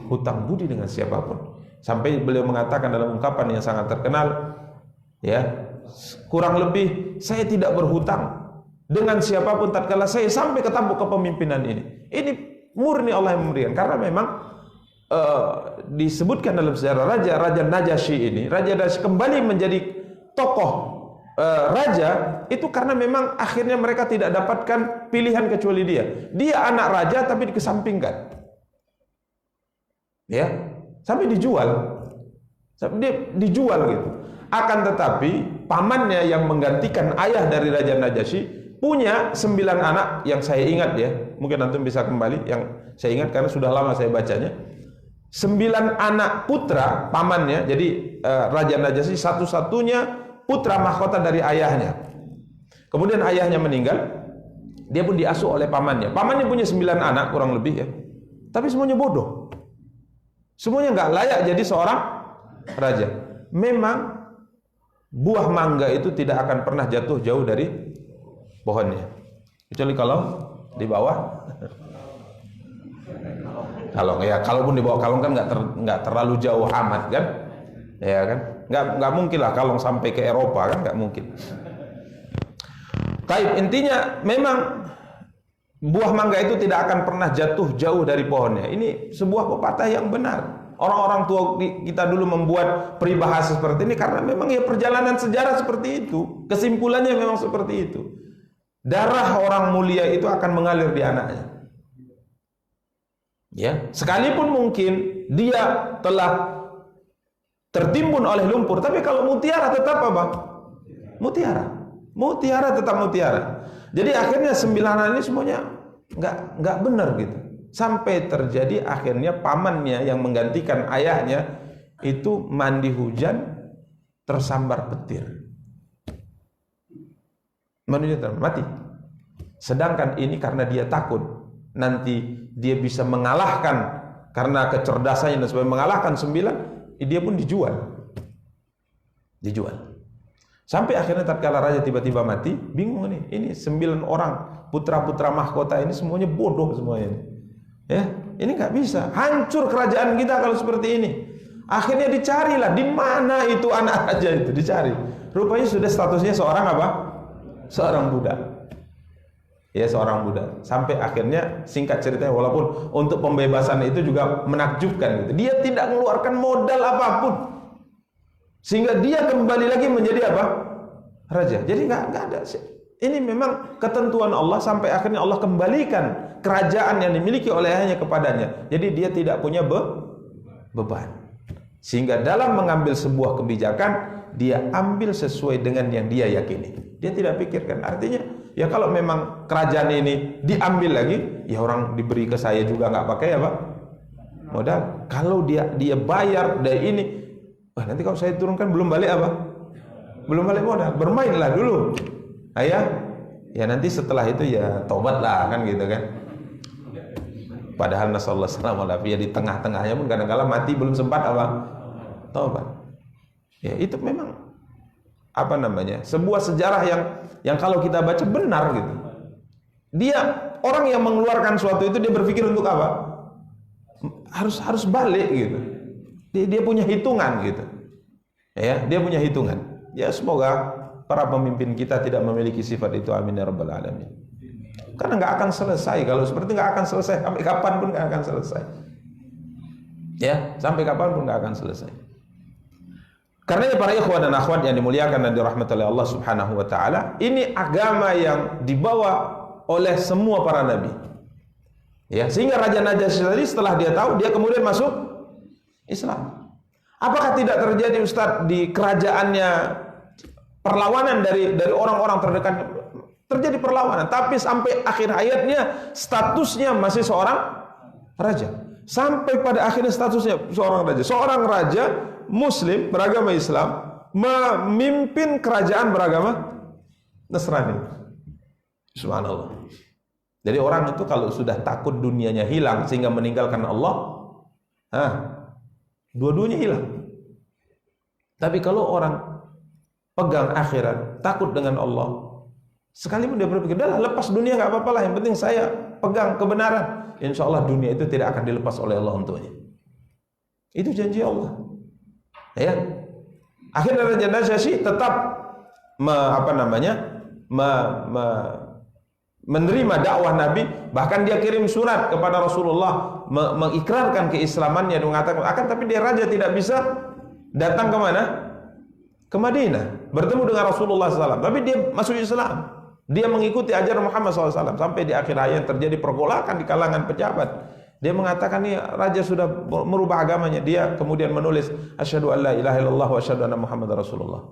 hutang budi dengan siapapun. Sampai beliau mengatakan dalam ungkapan yang sangat terkenal, ya, kurang lebih saya tidak berhutang dengan siapapun tatkala saya sampai ke tampuk kepemimpinan ini. Ini murni Allah yang memberikan. Karena memang disebutkan dalam sejarah Raja Najasyi ini, Raja Najasyi kembali menjadi tokoh raja itu karena memang akhirnya mereka tidak dapatkan pilihan kecuali dia. Dia anak raja tapi dikesampingkan. Ya, sampai dijual. Sampai dia dijual gitu. Akan tetapi pamannya yang menggantikan ayah dari Raja Najasyi punya 9 anak yang saya ingat ya. Mungkin antum bisa kembali yang saya ingat karena sudah lama saya bacanya. 9 anak putra pamannya. Jadi Raja Najasyi satu-satunya putra mahkota dari ayahnya. Kemudian ayahnya meninggal, dia pun diasuh oleh pamannya. Pamannya punya 9 anak kurang lebih ya. Tapi semuanya bodoh. Semuanya nggak layak jadi seorang raja. Memang buah mangga itu tidak akan pernah jatuh jauh dari pohonnya, kecuali kalau di bawah kalong. Ya, kalaupun di bawah kalong kan nggak terlalu jauh amat kan, ya kan? Nggak mungkin lah kalong sampai ke Eropa kan, nggak mungkin. Taib, intinya memang buah mangga itu tidak akan pernah jatuh jauh dari pohonnya. Ini sebuah pepatah yang benar. Orang-orang tua kita dulu membuat peribahasa seperti ini karena memang ya perjalanan sejarah seperti itu. Kesimpulannya memang seperti itu. Darah orang mulia itu akan mengalir di anaknya. Ya, sekalipun mungkin dia telah tertimbun oleh lumpur, tapi kalau mutiara tetap apa? Mutiara. Mutiara tetap mutiara. Jadi akhirnya 9 anak ini semuanya nggak benar gitu. Sampai terjadi akhirnya pamannya yang menggantikan ayahnya itu mandi hujan tersambar petir. Mati. Sedangkan ini karena dia takut nanti dia bisa mengalahkan karena kecerdasannya dan sebagainya, mengalahkan 9, dia pun dijual. Sampai akhirnya tatkala raja tiba-tiba mati, bingung nih. Ini 9 orang putra-putra mahkota ini semuanya bodoh semuanya ini. Ya, ini nggak bisa. Hancur kerajaan kita kalau seperti ini. Akhirnya dicarilah di mana itu anak raja itu, dicari. Rupanya sudah statusnya seorang apa? Seorang budak. Ya, seorang budak. Sampai akhirnya singkat ceritanya, walaupun untuk pembebasan itu juga menakjubkan gitu. Dia tidak mengeluarkan modal apapun. Sehingga dia kembali lagi menjadi apa? Raja. Jadi nggak ada. Ini memang ketentuan Allah sampai akhirnya Allah kembalikan kerajaan yang dimiliki oleh ayahnya kepadanya. Jadi dia tidak punya beban. Sehingga dalam mengambil sebuah kebijakan, dia ambil sesuai dengan yang dia yakini. Dia tidak pikirkan. Artinya, ya kalau memang kerajaan ini diambil lagi, ya orang diberi ke saya juga nggak pakai apa? Modal. Kalau dia bayar dari ini, nanti kalau saya turunkan belum balik apa? Belum balik modal. Bermainlah dulu. Ayah, ya nanti setelah itu ya tobatlah kan gitu kan. Padahal nasallallahu alaihi wasallam di tengah-tengahnya pun kadang-kala mati belum sempat apa? Tobat. Ya itu memang apa namanya? Sebuah sejarah yang kalau kita baca benar gitu. Dia orang yang mengeluarkan suatu itu dia berpikir untuk apa? Harus balik gitu. Dia punya hitungan gitu. Ya, dia punya hitungan. Ya semoga para pemimpin kita tidak memiliki sifat itu, amin ya rabbal alamin. Karena nggak akan selesai kalau seperti, nggak akan selesai sampai kapan pun nggak akan selesai. Ya, sampai kapan pun nggak akan selesai. Karena para ikhwan dan akhwat yang dimuliakan dan dirahmati oleh Allah Subhanahu wa taala, ini agama yang dibawa oleh semua para nabi. Ya, sehingga Raja Najasyi tadi setelah dia tahu, dia kemudian masuk Islam. Apakah tidak terjadi Ustaz di kerajaannya perlawanan dari orang-orang terdekat? Terjadi perlawanan, tapi sampai akhir hayatnya statusnya masih seorang raja. Sampai pada akhirnya statusnya seorang raja. Seorang raja Muslim beragama Islam memimpin kerajaan beragama Nasrani. Subhanallah. Jadi orang itu kalau sudah takut dunianya hilang sehingga meninggalkan Allah, dua-duanya hilang. Tapi kalau orang pegang akhirat, takut dengan Allah, sekalipun dia berpikir, dah lepas dunia nggak apa-apa lah, yang penting saya pegang kebenaran, insya Allah dunia itu tidak akan dilepas oleh Allah untuknya. Itu janji Allah. Ya, akhirnya Raja Najasyi tetap menerima dakwah Nabi, bahkan dia kirim surat kepada Rasulullah mengikrarkan keislamannya dan mengatakan akan, tapi dia raja tidak bisa datang ke mana? ke Madinah, bertemu dengan Rasulullah SAW, tapi dia masuk Islam. Dia mengikuti ajaran Muhammad SAW sampai di akhir hayat terjadi pergolakan di kalangan pejabat. Dia mengatakan nih raja sudah merubah agamanya. Dia kemudian menulis asyhadu an la ilaha illallah wa asyhadu anna Muhammadar Rasulullah.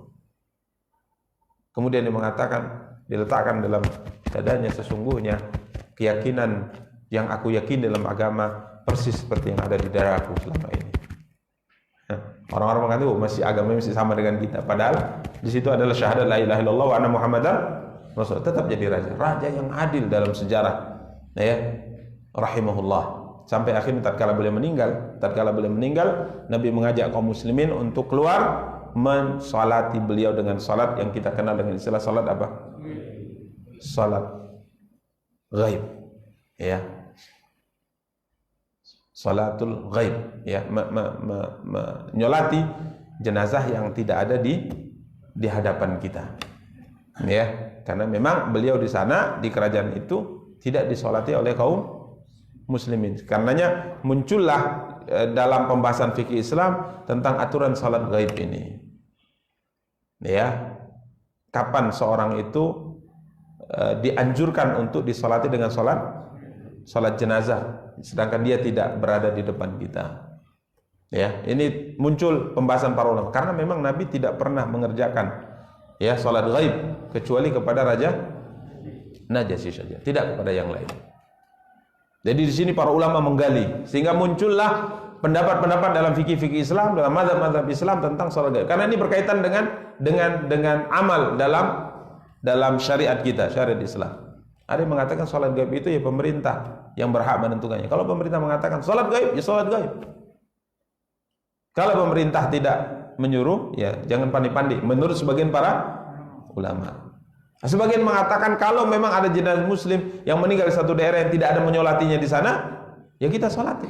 Kemudian dia mengatakan, diletakkan dalam dadanya, sesungguhnya keyakinan yang aku yakin dalam agama persis seperti yang ada di dadaku selama ini. Orang-orang mengatakan, oh, masih agamanya masih sama dengan kita. Padahal di situ adalah syahadat la ilaha illallah wa anna Muhammadar Rasul. Tetap jadi raja yang adil dalam sejarah. Ya, rahimahullah. Sampai akhirnya tatkala beliau meninggal, Nabi mengajak kaum muslimin untuk keluar mensalati beliau dengan salat yang kita kenal dengan istilah salat apa? Salat ghaib. Ya. Salatul ghaib, ya, menyolati jenazah yang tidak ada di hadapan kita. Ya, karena memang beliau di sana di kerajaan itu tidak disolati oleh kaum muslimin. Karenanya muncullah dalam pembahasan fikih Islam tentang aturan salat gaib ini. Ya, kapan seorang itu dianjurkan untuk disolati dengan salat jenazah, sedangkan dia tidak berada di depan kita. Ya, ini muncul pembahasan para ulama karena memang Nabi tidak pernah mengerjakan ya salat gaib kecuali kepada Raja Najasyi saja, tidak kepada yang lain. Jadi di sini para ulama menggali sehingga muncullah pendapat-pendapat dalam fikih-fikih Islam, dalam mazhab-mazhab Islam tentang salat gaib. Karena ini berkaitan dengan amal dalam syariat kita, syariat Islam. Ada yang mengatakan salat gaib itu ya pemerintah yang berhak menentukannya. Kalau pemerintah mengatakan salat gaib, ya salat gaib. Kalau pemerintah tidak menyuruh, ya jangan pandai-pandai. Menurut sebagian para ulama. Sebagian mengatakan kalau memang ada jenazah muslim yang meninggal di satu daerah yang tidak ada menyolatinya di sana, ya kita solati.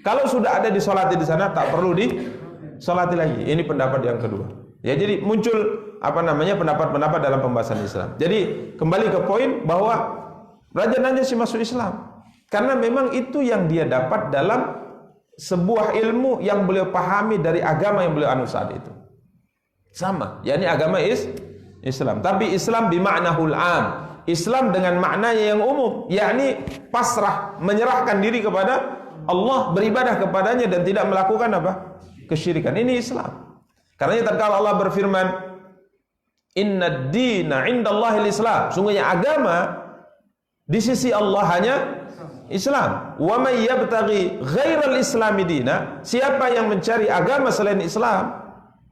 Kalau sudah ada disolati di sana, tak perlu disolati lagi. Ini pendapat yang kedua. Ya, jadi muncul pendapat-pendapat dalam pembahasan Islam. Jadi kembali ke poin bahwa Raja Najasyi masuk Islam karena memang itu yang dia dapat dalam sebuah ilmu yang beliau pahami dari agama yang beliau anut saat itu. Sama, yakni agama Islam, tapi Islam bimaknahul am. Islam dengan maknanya yang umum, yakni pasrah, menyerahkan diri kepada Allah, beribadah kepadanya dan tidak melakukan apa? Kesyirikan. Ini Islam. Karena tatkala Allah berfirman, "Innad dina 'indallahil Islam." Sungguhnya agama di sisi Allah hanya Islam. Wa may yabtaghi ghairal islami dina, siapa yang mencari agama selain Islam,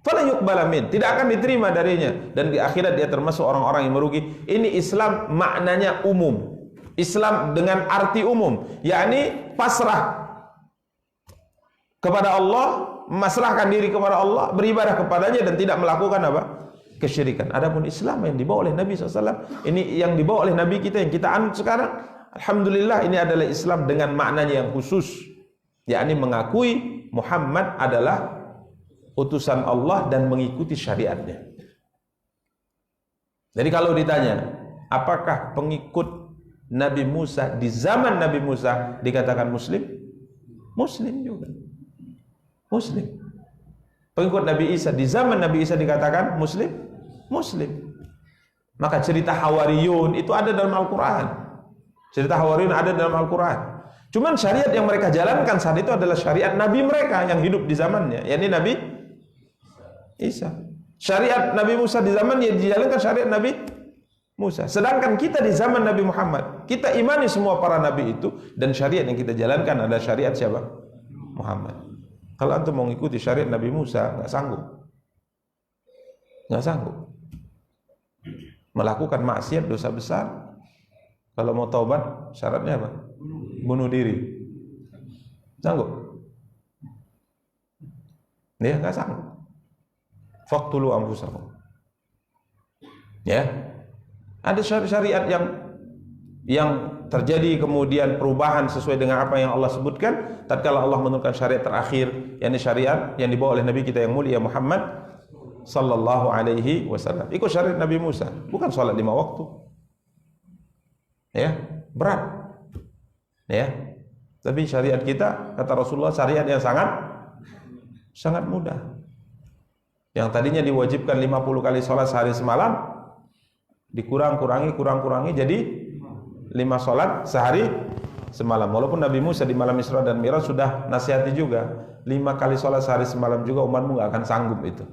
fala yuqbala min, tidak akan diterima darinya, dan di akhirat dia termasuk orang-orang yang merugi. Ini Islam maknanya umum. Islam dengan arti umum, yakni pasrah kepada Allah, memasrahkan diri kepada Allah, beribadah kepadanya dan tidak melakukan apa? Kesyirikan. Adapun Islam yang dibawa oleh Nabi SAW, ini yang dibawa oleh Nabi kita yang kita anut sekarang, alhamdulillah ini adalah Islam dengan maknanya yang khusus, yakni mengakui Muhammad adalah utusan Allah dan mengikuti syariatnya. Jadi kalau ditanya, apakah pengikut Nabi Musa di zaman Nabi Musa dikatakan muslim? Muslim juga. Muslim. Pengikut Nabi Isa di zaman Nabi Isa dikatakan muslim? Muslim. Maka cerita Hawariyun itu ada dalam Al-Quran. Cerita Hawariyun ada dalam Al-Quran. Cuman syariat yang mereka jalankan saat itu adalah syariat Nabi mereka yang hidup di zamannya, yakni Nabi Isa. Syariat Nabi Musa di zamannya dijalankan syariat Nabi Musa. Sedangkan kita di zaman Nabi Muhammad, kita imani semua para nabi itu dan syariat yang kita jalankan adalah syariat siapa? Muhammad. Kalau antum mau mengikuti syariat Nabi Musa, nggak sanggup. Nggak sanggup. Melakukan maksiat dosa besar. Kalau mau taubat, syaratnya apa? Bunuh diri. Sanggup? Dia nggak sanggup. Faqtulu anfusakum. Ya. Ada syariat yang terjadi kemudian perubahan sesuai dengan apa yang Allah sebutkan tatkala Allah menurunkan syariat terakhir, yakni syariat yang dibawa oleh Nabi kita yang mulia Muhammad sallallahu alaihi wasallam. Ikut syariat Nabi Musa, bukan salat 5 waktu. Ya, berat. Ya. Tapi syariat kita kata Rasulullah syariat yang sangat mudah. Yang tadinya diwajibkan 50 kali sholat sehari semalam, kurang-kurangi jadi 5 sholat sehari semalam. Walaupun Nabi Musa di malam Isra dan Mi'raj sudah nasihati juga, 5 kali sholat sehari semalam juga umatmu gak akan sanggup itu.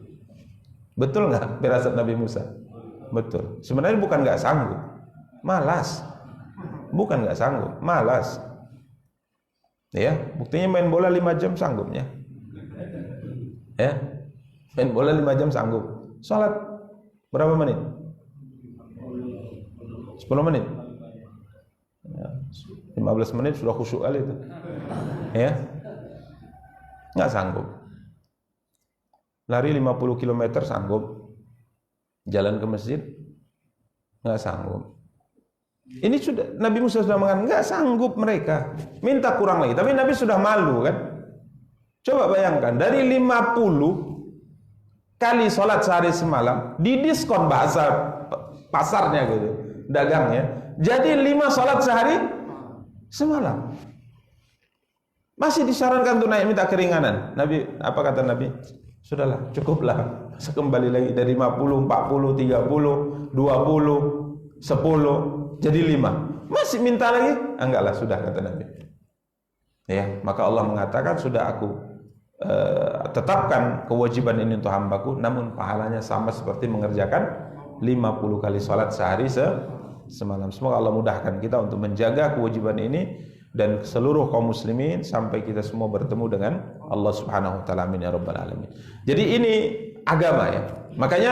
Betul gak firasat Nabi Musa? Betul. Sebenarnya bukan gak sanggup, malas. Bukan gak sanggup, malas. Ya, buktinya main bola 5 jam sanggupnya. Ya, main bola 5 jam sanggup. Sholat berapa menit? 10 menit. Ya, 15 menit sudah khusyuk kali itu. Ya, nggak sanggup. Lari 50 km sanggup. Jalan ke masjid nggak sanggup. Ini sudah Nabi Musa sudah mengatakan nggak sanggup mereka. Minta kurang lagi. Tapi Nabi sudah malu kan. Coba bayangkan dari 50 kali sholat sehari semalam didiskon bahasa pasarnya gitu, dagangnya. Jadi 5 sholat sehari semalam. Masih disarankan untuk naik minta keringanan. Nabi, apa kata Nabi? Sudahlah, cukuplah. Sekembali lagi dari 50, 40, 30, 20, 10 jadi 5. Masih minta lagi? Enggaklah, sudah kata Nabi. Ya, maka Allah mengatakan sudah aku tetapkan kewajiban ini untuk hambaku, namun pahalanya sama seperti mengerjakan 50 kali sholat sehari semalam. Semoga Allah mudahkan kita untuk menjaga kewajiban ini dan seluruh kaum muslimin sampai kita semua bertemu dengan Allah Subhanahu wa taala. Amin ya rabbal alamin. Jadi ini agama ya. Makanya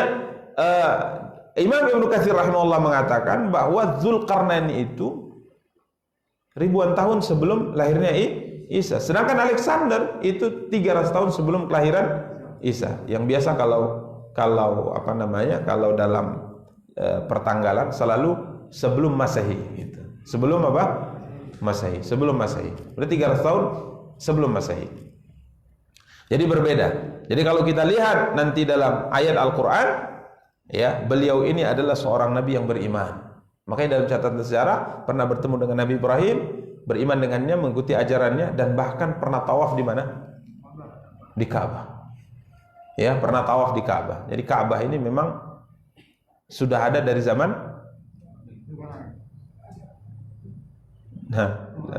Imam Ibnu Katsir rahimahullah mengatakan bahwa Dzulqarnain itu ribuan tahun sebelum lahirnya Isa. Sedangkan Alexander itu 300 tahun sebelum kelahiran Isa. Yang biasa kalau apa namanya? Kalau dalam pertanggalan selalu sebelum Masehi gitu. Sebelum apa? Masehi, sebelum Masehi. Berarti 300 tahun sebelum Masehi. Jadi berbeda. Jadi kalau kita lihat nanti dalam ayat Al-Qur'an, ya, beliau ini adalah seorang nabi yang beriman. Makanya dalam catatan sejarah pernah bertemu dengan Nabi Ibrahim, beriman dengannya, mengikuti ajarannya, dan bahkan pernah tawaf di mana? Di Ka'bah. Ya, pernah tawaf di Ka'bah. Jadi Ka'bah ini memang sudah ada dari zaman,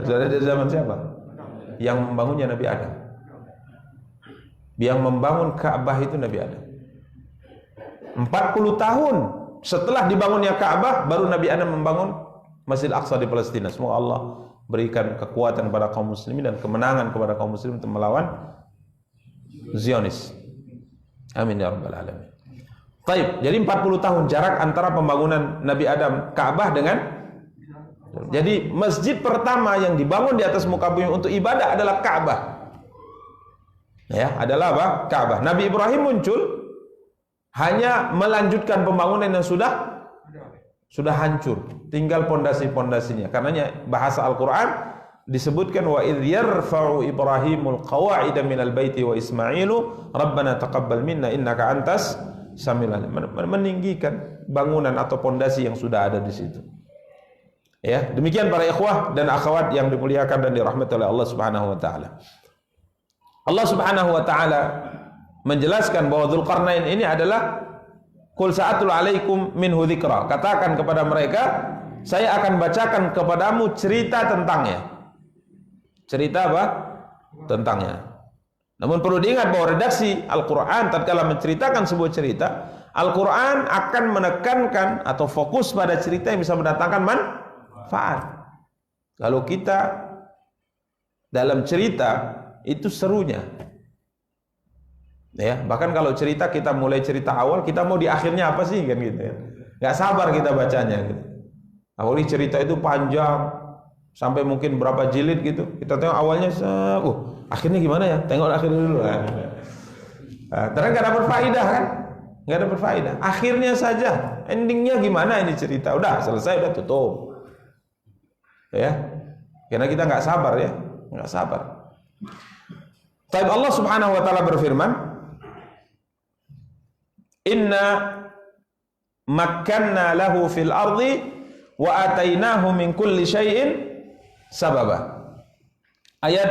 sudah ada dari zaman siapa? Yang membangunnya Nabi Adam. Yang membangun Ka'bah itu Nabi Adam. 40 tahun setelah dibangunnya Ka'bah baru Nabi Adam membangun Masjid Aqsa di Palestina. Semoga Allah berikan kekuatan pada kaum muslimin dan kemenangan kepada kaum muslimin untuk melawan Zionis. Amin ya rabbal alamin. Baik, jadi 40 tahun jarak antara pembangunan Nabi Adam Ka'bah dengan, jadi masjid pertama yang dibangun di atas muka bumi untuk ibadah adalah Ka'bah. Ya, adalah apa? Ka'bah. Nabi Ibrahim muncul hanya melanjutkan pembangunan yang sudah hancur, tinggal pondasi-pondasinya. Karenanya bahasa Al-Qur'an disebutkan wa idh yarfa'u Ibrahimul qawa'ida minal baiti wa Ismailu rabbana taqabbal minna innaka antas samiul alim. Meninggikan bangunan atau pondasi yang sudah ada di situ. Ya, demikian para ikhwah dan akhwat yang dimuliakan dan dirahmati oleh Allah Subhanahu wa taala. Allah Subhanahu wa taala menjelaskan bahwa Dzulqarnain ini adalah qul sa'atul alaikum minhu dzikra. Katakan kepada mereka, saya akan bacakan kepadamu cerita tentangnya. Cerita apa? Tentangnya. Namun perlu diingat bahwa redaksi Al-Qur'an tatkala menceritakan sebuah cerita, Al-Qur'an akan menekankan atau fokus pada cerita yang bisa mendatangkan manfaat. Kalau kita dalam cerita itu serunya. Ya, bahkan kalau cerita kita mulai cerita awal, kita mau di akhirnya apa sih kan gitu ya. Enggak sabar kita bacanya gitu. Awalnya cerita itu panjang sampai mungkin berapa jilid gitu. Kita tengok awalnya akhirnya gimana ya? Tengok akhirnya dulu. Terus enggak dapat faedah kan? Enggak dapat faedah. Akhirnya saja, endingnya gimana ini cerita? Udah selesai, udah tutup. Ya. Karena kita enggak sabar ya, enggak sabar. Tapi Allah Subhanahu wa taala berfirman, inna makkanna lahu fil ardi wa atainahu min kulli syai'in sababa. Ayat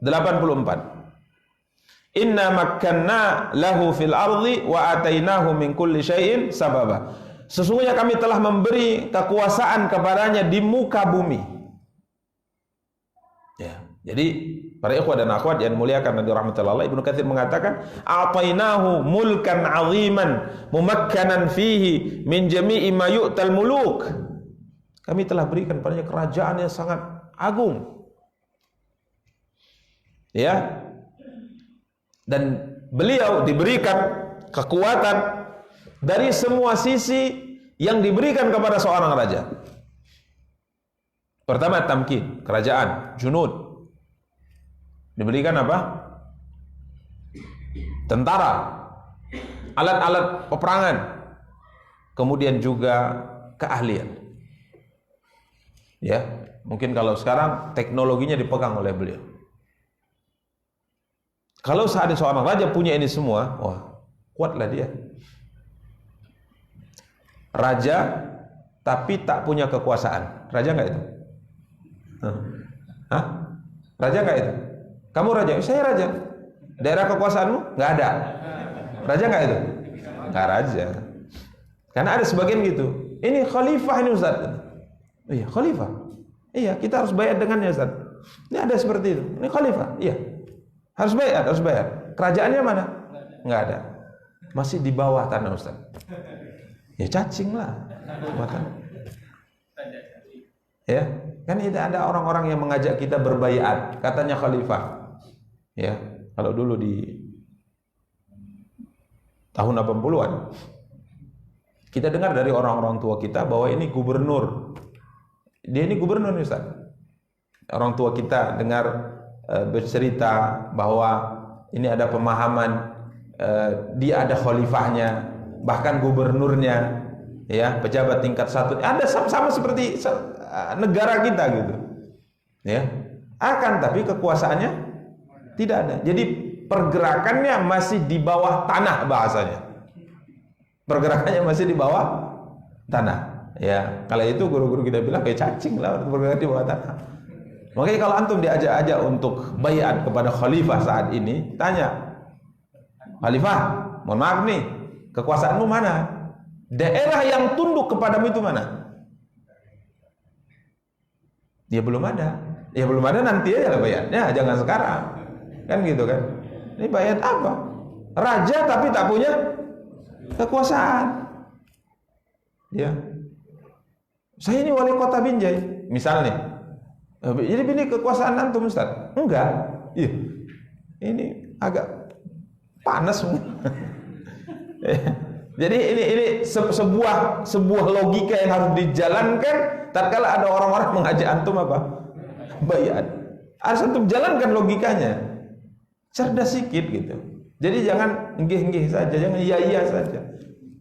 84. Inna makkanna lahu fil ardi wa atainahu min kulli syai'in sababa. Sesungguhnya kami telah memberi kekuasaan kepadanya di muka bumi. Ya, jadi para ikhwah dan akhwat yang muliakan dan dirahmati Allah, Ibnu Katsir mengatakan, "A'tainahu mulkan 'aziman mumakkanan fihi min jami'i ma yu'tal muluk." Kami telah berikan padanya kerajaan yang sangat agung. Ya. Dan beliau diberikan kekuatan dari semua sisi yang diberikan kepada seorang raja. Pertama, tamkin, kerajaan, junud. Diberikan apa? Tentara, alat-alat peperangan, kemudian juga keahlian. Ya, mungkin kalau sekarang teknologinya dipegang oleh beliau. Kalau seandainya seorang raja punya ini semua, wah, kuatlah dia. Raja tapi tak punya kekuasaan. Raja enggak itu? Hah? Raja enggak itu? Kamu raja? Saya raja. Daerah kekuasaanmu? Enggak ada. Raja enggak itu? Enggak raja. Karena ada sebagian gitu. Ini khalifah ini Ustaz. Iya, khalifah. Iya, kita harus bayar dengannya Ustaz. Ini ada seperti itu. Ini khalifah. Iya. Harus bayar, harus bayar. Kerajaannya mana? Enggak ada. Masih di bawah tanah Ustaz. Ya cacing lah. Ya, kan tidak ada orang-orang yang mengajak kita berbaiat, katanya khalifah. Ya, kalau dulu di tahun 80-an kita dengar dari orang-orang tua kita bahwa ini gubernur. Dia ini gubernur Ustaz. Orang tua kita dengar bercerita bahwa ini ada pemahaman dia ada khalifahnya, bahkan gubernurnya, ya, pejabat tingkat 1. Ada sama seperti negara kita gitu. Ya. Tapi kekuasaannya tidak ada. Jadi pergerakannya masih di bawah tanah bahasanya. Pergerakannya masih di bawah tanah. Ya, kala itu guru-guru kita bilang kayak cacing lah bergerak di bawah tanah. Makanya kalau antum diajak-ajak untuk baiat kepada khalifah saat ini, tanya, khalifah, mohon maaf nih, kekuasaanmu mana? Daerah yang tunduk kepadamu itu mana? Ya belum ada. Ya belum ada, nanti aja lah baiatnya, jangan sekarang. Kan gitu kan? Ini baiat apa? Raja tapi tak punya kekuasaan. Ya. Saya ini wali kota Binjai, misalnya. Jadi ini kekuasaan antum Ustaz? Enggak. Iya. Ini agak panas. Jadi ini sebuah logika yang harus dijalankan tatkala ada orang-orang mengajak antum apa? Baiat. Harus antum jalankan logikanya. Cerdas sikit gitu. Jadi jangan nggih-nggih saja, jangan iya-iya saja.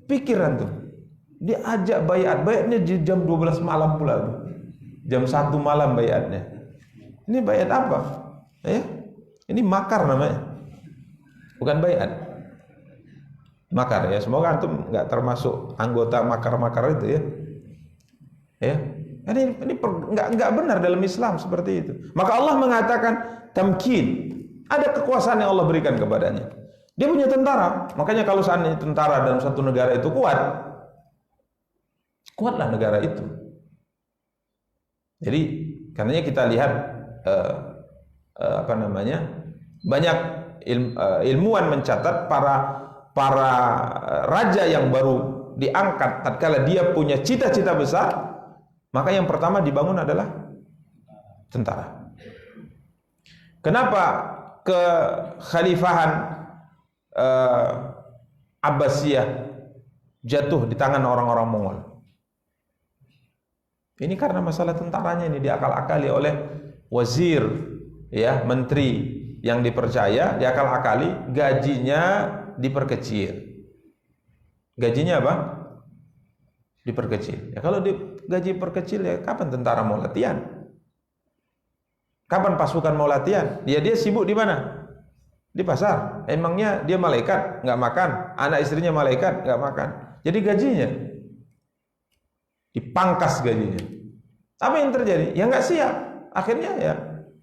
Pikir antum. Diajak baiatnya di jam 12 malam pula. Jam 1 malam baiatnya. Ini baiat apa? Ya? Ini makar namanya. Bukan baiat. Makar ya. Semoga antum enggak termasuk anggota makar-makar itu ya. Ya. Ini enggak benar dalam Islam seperti itu. Maka Allah mengatakan tamkin. Ada kekuasaan yang Allah berikan kepadanya. Dia punya tentara. Makanya kalau seandainya tentara dalam satu negara itu kuat, kuatlah negara itu. Jadi karenanya kita lihat banyak ilmuwan mencatat para raja yang baru diangkat tatkala dia punya cita-cita besar, maka yang pertama dibangun adalah tentara. Kenapa kekhalifahan Abbasiyah jatuh di tangan orang-orang Mongol? Ini karena masalah tentaranya ini diakal-akali oleh wazir, ya, menteri yang dipercaya, diakal-akali, gajinya diperkecil. Gajinya apa? Diperkecil. Ya kalau gaji perkecil, ya kapan tentara mau latihan? Kapan pasukan mau latihan? Dia sibuk di mana? Di pasar. Emangnya dia malaikat? Nggak makan. Anak istrinya malaikat? Nggak makan. Jadi gajinya dipangkas gajinya. Apa yang terjadi? Ya nggak siap. Akhirnya ya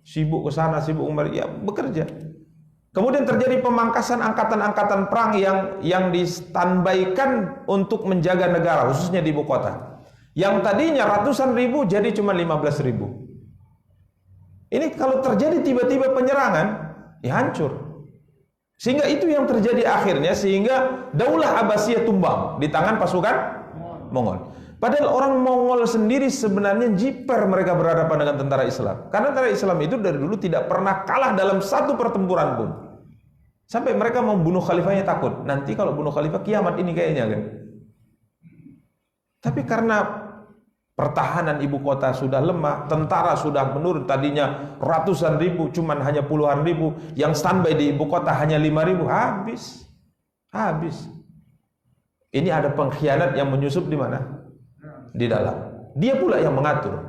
sibuk ke sana, sibuk kemari, ya bekerja. Kemudian terjadi pemangkasan angkatan-angkatan perang yang distanbaikan untuk menjaga negara, khususnya di ibu kota. Yang tadinya ratusan ribu jadi cuma 15 ribu. Ini kalau terjadi tiba-tiba penyerangan, ya hancur. Sehingga itu yang terjadi akhirnya, sehingga Daulah Abbasiyah tumbang di tangan pasukan Mongol. Padahal orang Mongol sendiri sebenarnya jiper mereka berhadapan dengan tentara Islam. Karena tentara Islam itu dari dulu tidak pernah kalah dalam satu pertempuran pun. Sampai mereka membunuh khalifahnya takut. Nanti kalau bunuh khalifah kiamat ini kayaknya kan. Tapi karena pertahanan ibu kota sudah lemah, tentara sudah menurun, tadinya ratusan ribu, cuman hanya puluhan ribu, yang standby di ibu kota hanya 5.000, habis. Ini ada pengkhianat yang menyusup di mana? Di dalam. Dia pula yang mengatur.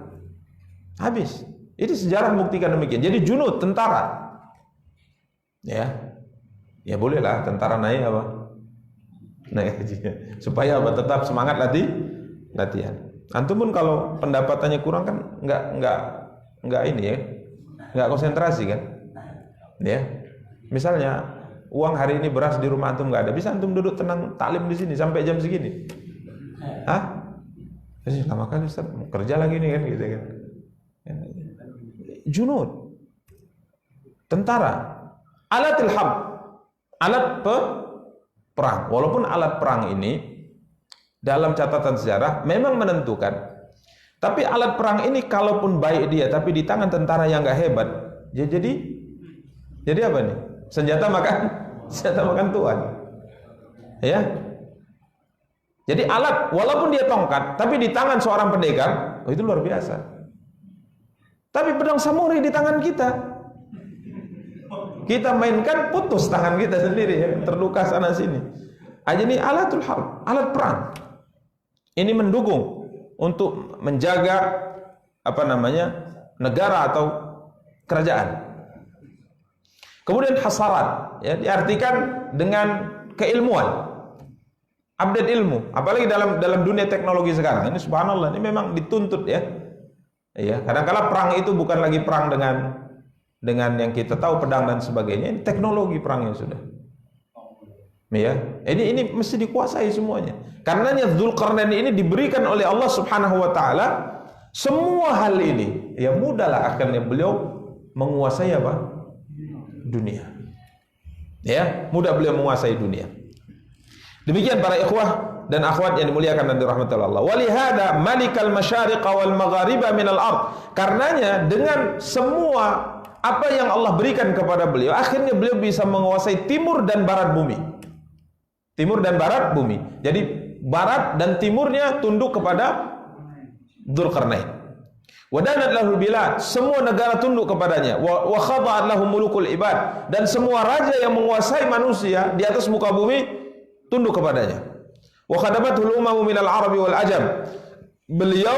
Habis. Itu sejarah membuktikan demikian. Jadi junud, tentara. Ya bolehlah tentara naik apa? Naik hajinya. Supaya apa? Tetap semangat latihan. Antum pun kalau pendapatannya kurang kan enggak ini ya. Enggak konsentrasi kan? Ya. Misalnya uang hari ini beras di rumah antum enggak ada, bisa antum duduk tenang taklim di sini sampai jam segini. Hah? Lama kali Ustaz, kerja lagi nih kan gitu kan. Junud. Tentara. Alatil harb. Alat perang. Walaupun alat perang ini dalam catatan sejarah memang menentukan. Tapi alat perang ini kalaupun baik dia tapi di tangan tentara yang enggak hebat, jadi apa nih? Senjata makan tuan. Ya. Jadi alat walaupun dia tongkat tapi di tangan seorang pendekar, itu luar biasa. Tapi pedang samurai di tangan kita mainkan putus tangan kita sendiri ya, terluka sana sini. Jadi alatul harb, alat perang. Ini mendukung untuk menjaga negara atau kerajaan. Kemudian hasarat, ya, diartikan dengan keilmuan, update ilmu. Apalagi dalam dunia teknologi sekarang. Ini subhanallah, ini memang dituntut ya. Ya, kadang-kala perang itu bukan lagi perang dengan yang kita tahu pedang dan sebagainya, ini teknologi perangnya sudah. Ya, ini mesti dikuasai semuanya. Karenanya Dzulqarnain ini diberikan oleh Allah Subhanahu wa taala semua hal ini. Ya mudahlah akhirnya beliau menguasai apa? Dunia. Ya, mudah beliau menguasai dunia. Demikian para ikhwah dan akhwat yang dimuliakan dan dirahmati Allah. Walihada malikal masyariq wal maghariba minal ard. Karenanya dengan semua apa yang Allah berikan kepada beliau, akhirnya beliau bisa menguasai timur dan barat bumi. Timur dan barat bumi. Jadi barat dan timurnya tunduk kepada Dzulqarnain. Wadanat lahul bilad, semua negara tunduk kepadanya. Wa khada'at lahum mulukul ibad, dan semua raja yang menguasai manusia di atas muka bumi tunduk kepadanya. Wa khadamatul umamu minal arabi wal ajam. Beliau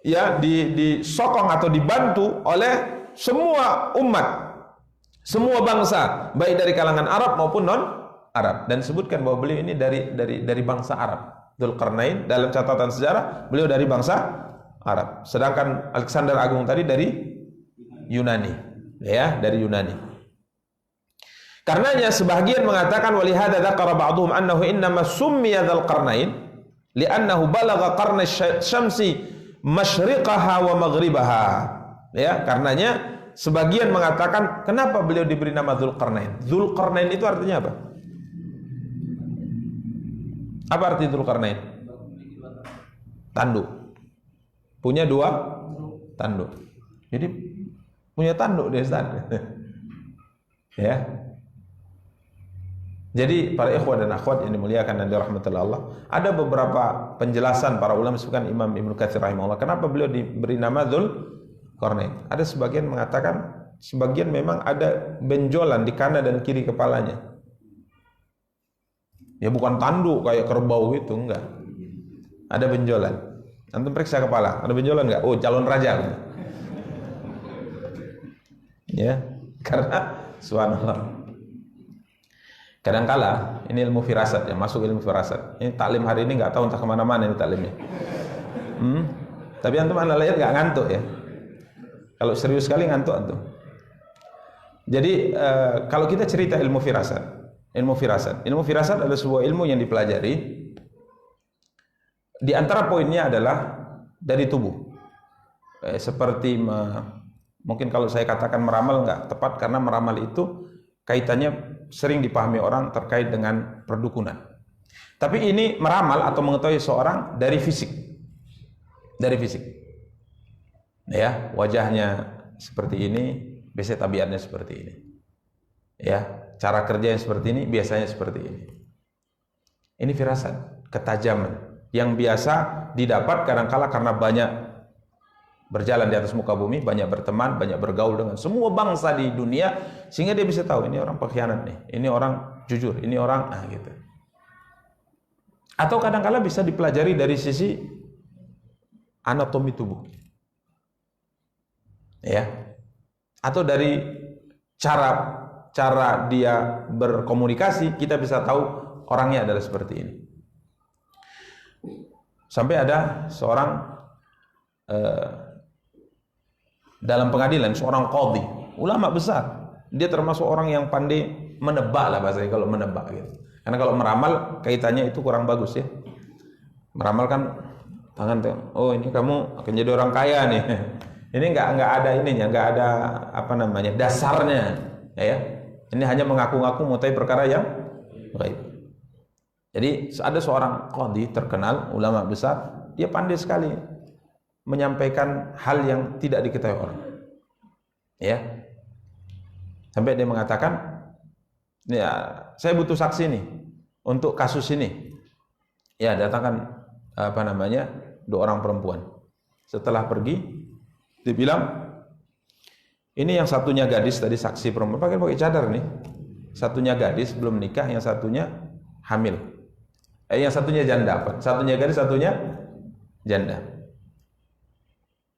ya disokong atau dibantu oleh semua umat, semua bangsa, baik dari kalangan Arab maupun non-Arab. Dan sebutkan bahwa beliau ini dari bangsa Arab. Dzulqarnain dalam catatan sejarah beliau dari bangsa Arab. Sedangkan Alexander Agung tadi dari Yunani, ya, dari Yunani. Karenanya sebahagian mengatakan walihada dzakara ba'dhum annahu innama summiya Dzulqarnain li'annahu balagha qarna syamsi masyriqaha wa maghribaha. Ya, karenanya sebagian mengatakan kenapa beliau diberi nama Dzulqarnain. Dzulqarnain itu artinya apa? Apa arti Dzulqarnain? Tanduk. Punya 2 tanduk. Jadi punya tanduk dia Ustaz. Ya. Jadi para ikhwah dan akhwat yang dimuliakan dan dirahmati Allah, ada beberapa penjelasan para ulama, sebutkan Imam Ibnu Katsir rahimahullah, kenapa beliau diberi nama Dzulqarnain. Ada sebagian mengatakan, sebagian memang ada benjolan di kanan dan kiri kepalanya. Ya bukan tanduk kayak kerbau itu, enggak. Ada benjolan. Antum periksa kepala, ada benjolan enggak? Oh, calon raja. Ya, karena subhanallah. Kadangkala ini ilmu firasat ya, masuk ilmu firasat. Ini taklim hari ini enggak tahu entah kemana-mana ini taklimnya. Tapi antum lihat enggak ngantuk ya? Kalau serius sekali ngantuk antum. Jadi kalau kita cerita ilmu firasat adalah sebuah ilmu yang dipelajari. Di antara poinnya adalah dari tubuh. Seperti mungkin kalau saya katakan meramal nggak tepat, karena meramal itu kaitannya sering dipahami orang terkait dengan perdukunan. Tapi ini meramal atau mengetahui seorang dari fisik. Dari fisik. Ya, wajahnya seperti ini, biasanya tabiatnya seperti ini. Ya, cara kerjanya seperti ini, biasanya seperti ini. Ini firasat, ketajaman yang biasa didapat kadangkala karena banyak berjalan di atas muka bumi, banyak berteman, banyak bergaul dengan semua bangsa di dunia, sehingga dia bisa tahu ini orang pengkhianat nih, ini orang jujur, ini orang gitu. Atau kadangkala bisa dipelajari dari sisi anatomi tubuh, ya, atau dari cara dia berkomunikasi, kita bisa tahu orangnya adalah seperti ini. Sampai ada seorang dalam pengadilan, seorang qadhi, ulama besar, dia termasuk orang yang pandai menebak lah bahasanya, kalau menebak gitu. Karena kalau meramal kaitannya itu kurang bagus ya. Meramal kan tangan tuh, oh ini kamu akan jadi orang kaya nih. Ini nggak ada ininya, nggak ada apa namanya dasarnya, ya. Ini hanya mengaku-ngaku mengetahui perkara yang gaib. Jadi ada seorang qadhi terkenal, ulama besar, dia pandai sekali menyampaikan hal yang tidak diketahui orang, ya. Sampai dia mengatakan, ya saya butuh saksi nih untuk kasus ini. Ya, datangkan apa namanya 2 orang perempuan. Setelah pergi, dia bilang, ini yang satunya gadis tadi saksi perempuan, pakai cadar nih. Satunya gadis belum nikah, yang satunya hamil. Yang satunya janda, apa? Satunya gadis, satunya janda.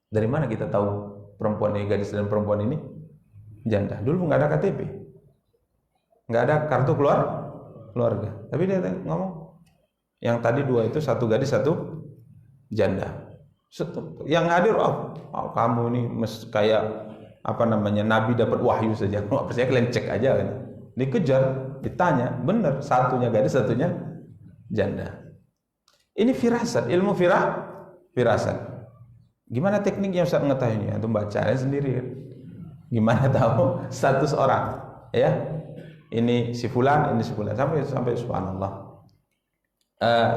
Dari mana kita tahu perempuan ini gadis dan perempuan ini janda? Dulu nggak ada KTP, nggak ada kartu keluarga. Tapi dia ngomong, yang tadi 2 itu, satu gadis, satu janda. Yang hadir, oh kamu ini kayak apa namanya nabi dapat wahyu saja. Apa sih, kalian cek aja kan? Dikejar, ditanya, benar satunya gadis, satunya janda. Ini firasat, ilmu firasat. Gimana tekniknya Ustaz mengetahuinya? Itu bacanya sendiri kan. Gimana tahu status orang? Ya, ini si fulan, ini si fulan, sampai subhanallah.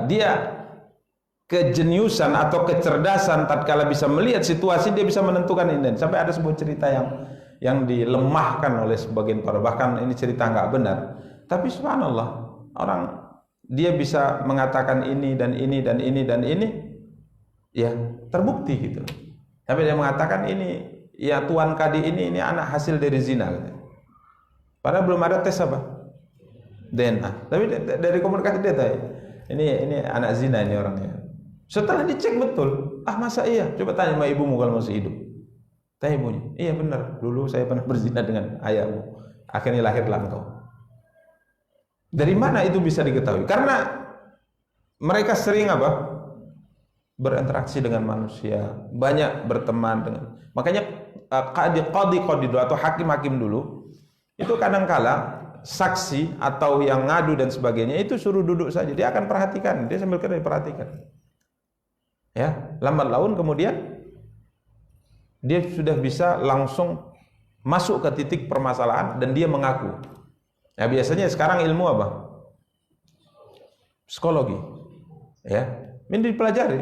Dia kejeniusan atau kecerdasan tatkala bisa melihat situasi, dia bisa menentukan ini. Sampai ada sebuah cerita yang dilemahkan oleh sebagian para, bahkan ini cerita nggak benar. Tapi subhanallah, orang dia bisa mengatakan ini dan ini dan ini dan ini, ya terbukti gitu. Sampai dia mengatakan ini, ya Tuan Kadi ini anak hasil dari zina gitu. Padahal belum ada tes apa? DNA. Tapi dari komunikasi dia tahu, ini anak zina ini orangnya. Setelah dicek betul, masa iya? Coba tanya sama ibumu kalau masih hidup. Tanya ibunya, iya benar, dulu saya pernah berzina dengan ayahmu, akhirnya lahirlah engkau. Dari mana itu bisa diketahui? Karena mereka sering apa? Berinteraksi dengan manusia, banyak berteman dengan. Makanya qadi atau hakim dulu itu kadangkala saksi atau yang ngadu dan sebagainya itu suruh duduk saja, dia akan perhatikan, dia sambil kerja perhatikan. Ya, lambat laun kemudian dia sudah bisa langsung masuk ke titik permasalahan dan dia mengaku. Ya, biasanya sekarang ilmu apa? Psikologi. Ya, ini dipelajari.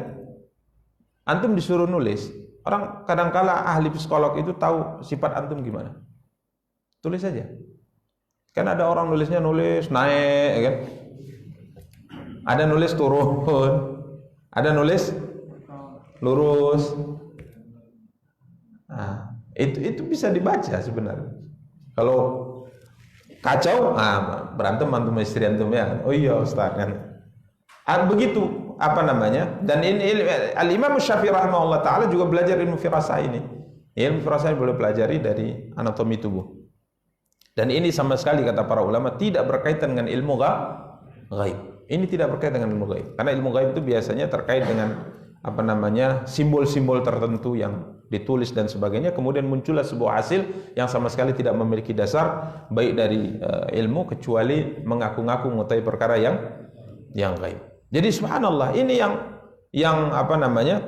Antum disuruh nulis. Orang kadangkala ahli psikolog itu tahu sifat antum gimana. Tulis saja. Kan ada orang nulisnya nulis naik, kan? Ada nulis turun, ada nulis lurus. Nah, itu bisa dibaca sebenarnya. Kalau kacau, berantem antum istri antum ya. Oh iya Ustaz kan. Begitu apa namanya? Dan ini Al-Imam Syafi'i rahimahullah taala juga belajar ilmu firasah ini. Ilmu firasah boleh pelajari dari anatomi tubuh. Dan ini sama sekali kata para ulama tidak berkaitan dengan ilmu gaib. Ini tidak berkaitan dengan ilmu gaib. Karena ilmu gaib itu biasanya terkait dengan apa namanya? Simbol-simbol tertentu yang ditulis dan sebagainya, kemudian muncullah sebuah hasil yang sama sekali tidak memiliki dasar baik dari ilmu kecuali mengaku-ngaku mengetahui perkara yang gaib. Jadi subhanallah, ini yang apa namanya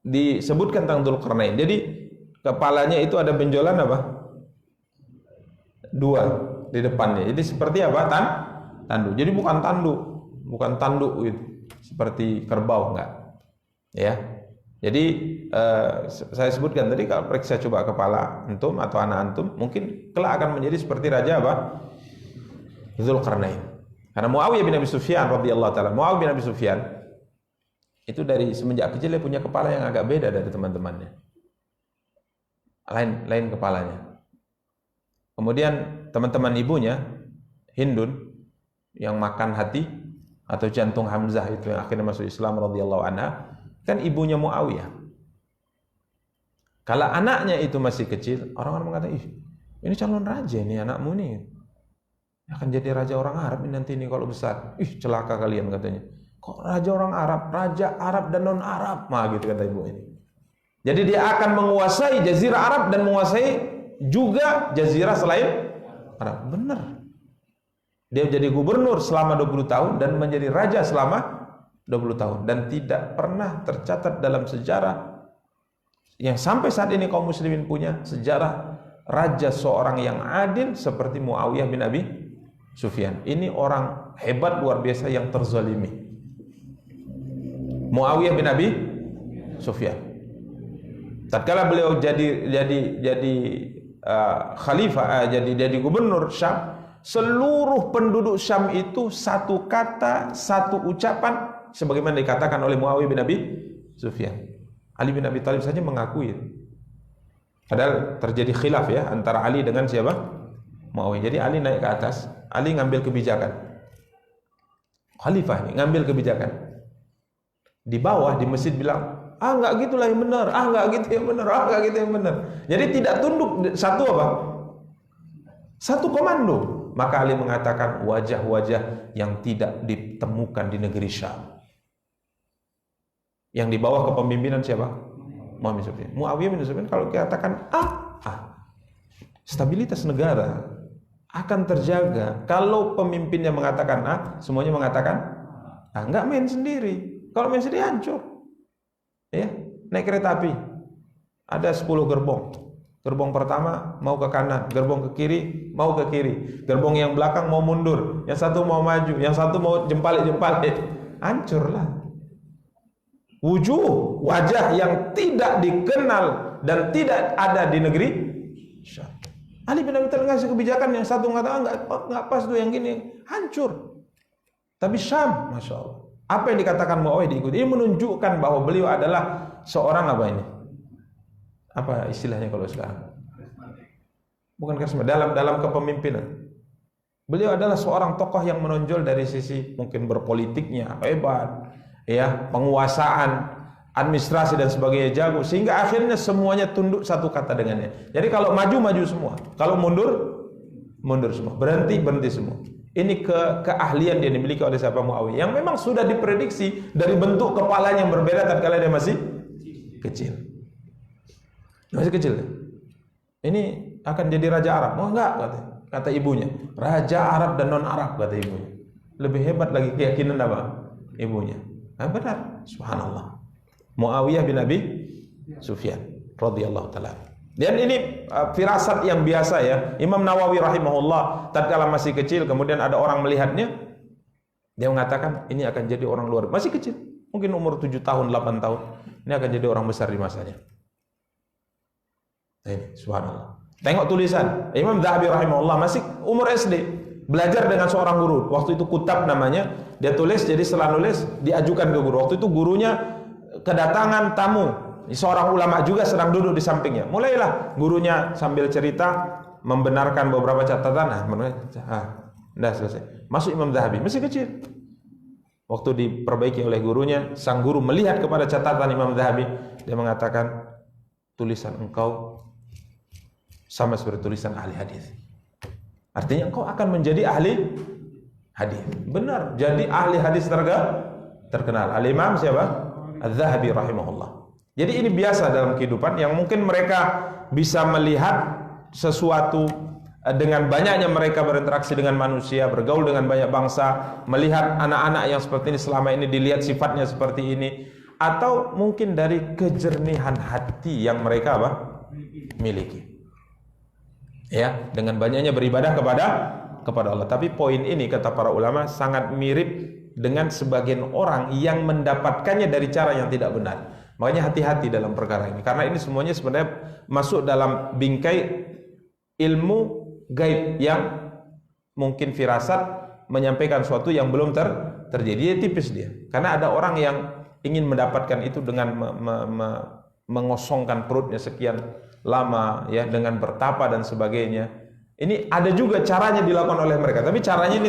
disebutkan tentang Dzulqarnain. Jadi kepalanya itu ada benjolan apa? 2 di depannya. Jadi seperti apa? Tanduk. Jadi bukan tanduk gitu, seperti kerbau, enggak. Ya. Jadi saya sebutkan tadi, kalau periksa coba kepala antum atau anak antum, mungkin kelak akan menjadi seperti raja apa? Dzulqarnain. Karena Muawiyah bin Abi Sufyan radhiyallahu taala, Muawiyah bin Abi Sufyan itu dari semenjak kecil dia punya kepala yang agak beda dari teman-temannya. Lain kepalanya. Kemudian teman-teman ibunya, Hindun, yang makan hati atau jantung Hamzah itu yang akhirnya masuk Islam radhiyallahu anha, kan ibunya Muawiyah. Kalau anaknya itu masih kecil, orang-orang mengatakan, ini calon raja ini anakmu nih. Akan jadi raja orang Arab ini nanti ini kalau besar. Celaka kalian katanya. Kok raja orang Arab? Raja Arab dan non-Arab. Gitu kata ibu ini. Jadi dia akan menguasai jazirah Arab dan menguasai juga jazirah selain Arab. Benar. Dia jadi gubernur selama 20 tahun dan menjadi raja selama 20 tahun, dan tidak pernah tercatat dalam sejarah yang sampai saat ini kaum muslimin punya sejarah raja seorang yang adil seperti Muawiyah bin Abi Sufyan. Ini orang hebat luar biasa yang terzalimi. Muawiyah bin Abi Sufyan. Tatkala beliau jadi khalifah, jadi gubernur Syam, seluruh penduduk Syam itu satu kata, satu ucapan, sebagaimana dikatakan oleh Muawiyah bin Abi Sufyan. Ali bin Abi Thalib saja mengakui. Padahal terjadi khilaf ya antara Ali dengan siapa? Muawiyah. Jadi Ali naik ke atas, Ali ngambil kebijakan. Khalifah ini ngambil kebijakan. Di bawah di masjid bilang, enggak gitulah yang benar, enggak gitu yang benar, enggak gitu yang benar. Jadi tidak tunduk satu apa? Satu komando. Maka Ali mengatakan wajah-wajah yang tidak ditemukan di negeri Syam. Yang di bawah kepemimpinan siapa? Muawiyah bin Sufyan. Kalau dikatakan stabilitas negara akan terjaga. Kalau pemimpinnya mengatakan semuanya mengatakan enggak main sendiri. Kalau main sendiri hancur. Ya, naik kereta api. Ada 10 gerbong. Gerbong pertama mau ke kanan, gerbong ke kiri mau ke kiri, gerbong yang belakang mau mundur, yang satu mau maju, yang satu mau jempalik-jempalik. Hancurlah. Wajah yang tidak dikenal dan tidak ada di negeri Syam. Ali bin Abi Thalib ngasih kebijakan, yang satu mengatakan enggak pas tuh yang gini, hancur. Tapi Syam, Masya Allah, apa yang dikatakan Muawiyah diikuti. Ini menunjukkan bahwa beliau adalah seorang apa ini? Apa istilahnya kalau sekarang? Bukan karisma, dalam kepemimpinan. Beliau adalah seorang tokoh yang menonjol dari sisi mungkin berpolitiknya hebat, ya, penguasaan, administrasi dan sebagainya jago, sehingga akhirnya semuanya tunduk satu kata dengannya. Jadi kalau maju semua, kalau mundur semua, berhenti semua. Ini keahlian yang dimiliki oleh siapa? Muawiyah, yang memang sudah diprediksi dari bentuk kepalanya yang berbeda tatkala dia masih kecil. Masih kecil. Ini akan jadi raja Arab. Oh enggak, kata ibunya. Raja Arab dan non Arab, kata ibunya. Lebih hebat lagi keyakinan apa? Ibunya. Benar, subhanallah. Muawiyah bin Abi Sufyan radhiyallahu taala. Dan ini firasat yang biasa ya. Imam Nawawi rahimahullah tatkala masih kecil, kemudian ada orang melihatnya, dia mengatakan ini akan jadi orang luar, masih kecil, mungkin umur 7 tahun, 8 tahun. Ini akan jadi orang besar di masanya. Ini subhanallah. Tengok tulisan Imam Dzahabi rahimahullah, masih umur SD, belajar dengan seorang guru. Waktu itu Kutab namanya, dia tulis, jadi setelah nulis diajukan ke guru. Waktu itu gurunya kedatangan tamu, seorang ulama juga sedang duduk di sampingnya. Mulailah gurunya sambil cerita membenarkan beberapa catatan. Dah selesai. Masuk Imam Dzahabi, masih kecil. Waktu diperbaiki oleh gurunya, sang guru melihat kepada catatan Imam Dzahabi, dia mengatakan, tulisan engkau sama seperti tulisan ahli hadis. Artinya engkau akan menjadi ahli hadis. Benar, jadi ahli hadis terkenal. Al-Imam siapa? Al-Dzahabi rahimahullah. Jadi ini biasa dalam kehidupan yang mungkin mereka bisa melihat sesuatu dengan banyaknya mereka berinteraksi dengan manusia, bergaul dengan banyak bangsa, melihat anak-anak yang seperti ini selama ini dilihat sifatnya seperti ini, atau mungkin dari kejernihan hati yang mereka miliki. Ya, dengan banyaknya beribadah kepada Allah. Tapi poin ini kata para ulama sangat mirip dengan sebagian orang yang mendapatkannya dari cara yang tidak benar. Makanya hati-hati dalam perkara ini, karena ini semuanya sebenarnya masuk dalam bingkai ilmu gaib yang mungkin firasat menyampaikan sesuatu yang belum terjadi. Dia tipis dia. Karena ada orang yang ingin mendapatkan itu dengan mengosongkan perutnya sekian lama, ya, dengan bertapa dan sebagainya. Ini ada juga caranya dilakukan oleh mereka, tapi caranya ini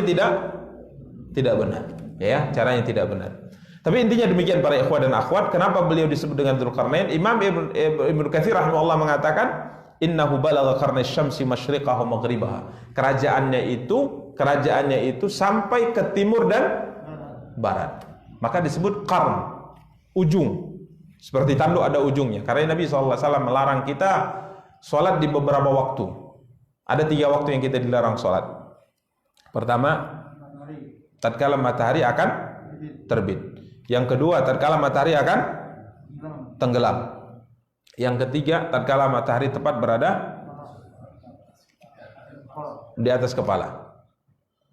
tidak benar, ya, caranya tidak benar. Tapi intinya demikian para ikhwah dan akhwat. Kenapa beliau disebut dengan Dzulqarnain? Imam Ibnu Katsir rahimahullah mengatakan, innahu balagha qarna syamsi masyriqaha wa maghribaha. Kerajaannya itu sampai ke timur dan barat. Maka disebut qarn, ujung. Seperti tanduk ada ujungnya. Karena Nabi SAW melarang kita sholat di beberapa waktu. Ada 3 waktu yang kita dilarang sholat. Pertama, tatkala matahari akan terbit. Yang kedua, tatkala matahari akan tenggelam. Yang ketiga, tatkala matahari tepat berada di atas kepala.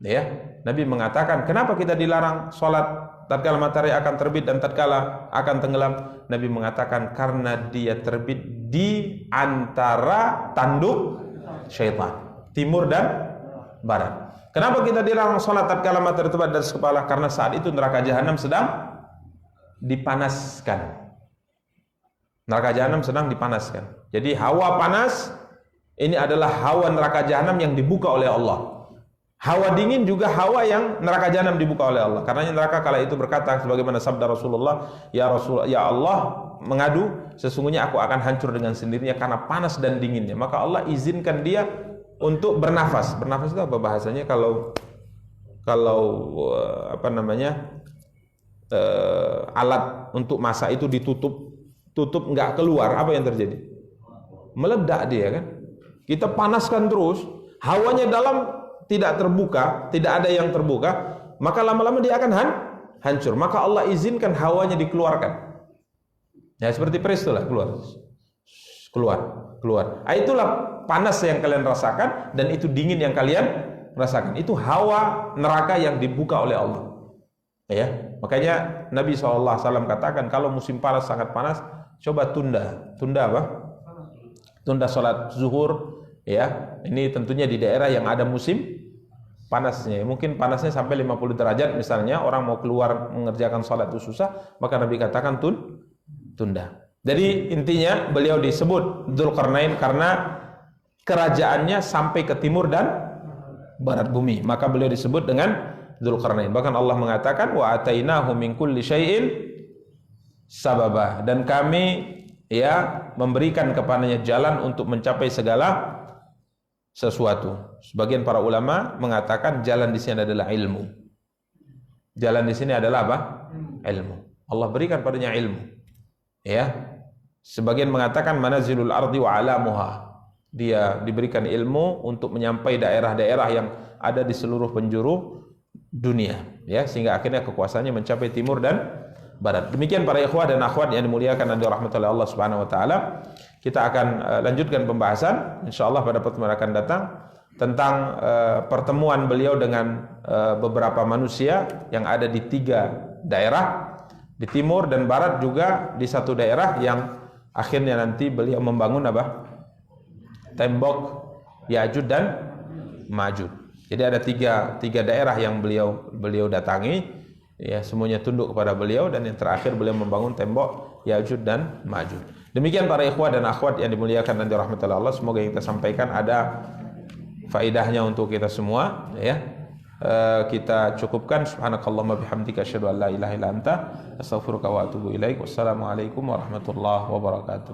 Ya, Nabi mengatakan, kenapa kita dilarang sholat tatkala matahari akan terbit dan tatkala akan tenggelam? Nabi mengatakan karena dia terbit di antara tanduk syaitan, timur dan barat. Kenapa kita dilarang sholat tatkala matahari tepat di atas kepala? Karena saat itu neraka jahanam sedang dipanaskan. Neraka jahanam sedang dipanaskan. Jadi hawa panas ini adalah hawa neraka jahanam yang dibuka oleh Allah. Hawa dingin juga hawa yang neraka jahanam dibuka oleh Allah. Karena neraka kala itu berkata sebagaimana sabda Rasulullah, ya Allah mengadu, sesungguhnya aku akan hancur dengan sendirinya karena panas dan dinginnya. Maka Allah izinkan dia untuk bernafas. Bernafas itu apa bahasanya? Kalau alat untuk masak itu tutup nggak keluar, apa yang terjadi? Meledak dia kan. Kita panaskan terus, hawanya dalam tidak terbuka, tidak ada yang terbuka, maka lama-lama dia akan hancur. Maka Allah izinkan hawanya dikeluarkan. Ya seperti presto lah, keluar. Itulah panas yang kalian rasakan dan itu dingin yang kalian rasakan. Itu hawa neraka yang dibuka oleh Allah. Ya, makanya Nabi SAW katakan kalau musim panas sangat panas, coba tunda apa? Tunda sholat zuhur. Ya, ini tentunya di daerah yang ada musim panasnya. Mungkin panasnya sampai 50 derajat misalnya, orang mau keluar mengerjakan sholat itu susah, maka Nabi katakan tunda. Jadi intinya beliau disebut Dzulqarnain karena kerajaannya sampai ke timur dan barat bumi. Maka beliau disebut dengan Dzulqarnain. Bahkan Allah mengatakan wa atainahu min kulli syai'in sababa, dan kami memberikan kepadanya jalan untuk mencapai segala sesuatu. Sebagian para ulama mengatakan jalan di sini adalah ilmu. Jalan di sini adalah apa? Ilmu. Allah berikan padanya ilmu. Ya. Sebagian mengatakan manazilul ardi wa alamuha. Dia diberikan ilmu untuk menyampai daerah-daerah yang ada di seluruh penjuru dunia, ya, sehingga akhirnya kekuasaannya mencapai timur dan barat. Demikian para ikhwah dan akhwat yang dimuliakan dan dirahmati oleh Allah Subhanahu wa taala. Kita akan lanjutkan pembahasan insyaallah pada pertemuan akan datang tentang pertemuan beliau dengan beberapa manusia yang ada di 3 daerah, di timur dan barat, juga di satu daerah yang akhirnya nanti beliau membangun apa? Tembok Ya'juj dan Ma'juj. Jadi ada tiga daerah yang beliau datangi, ya, semuanya tunduk kepada beliau, dan yang terakhir beliau membangun tembok Ya'juj dan Ma'juj. Demikian para ikhwah dan akhwat yang dimuliakan dan dirahmati Allah. Semoga yang kita sampaikan ada faedahnya untuk kita semua, ya. Kita cukupkan. Subhanakallahumma bihamdika asyhadu an la ilaha illa anta astaghfiruka wa atubu ilaik. Wassalamualaikum warahmatullahi wabarakatuh.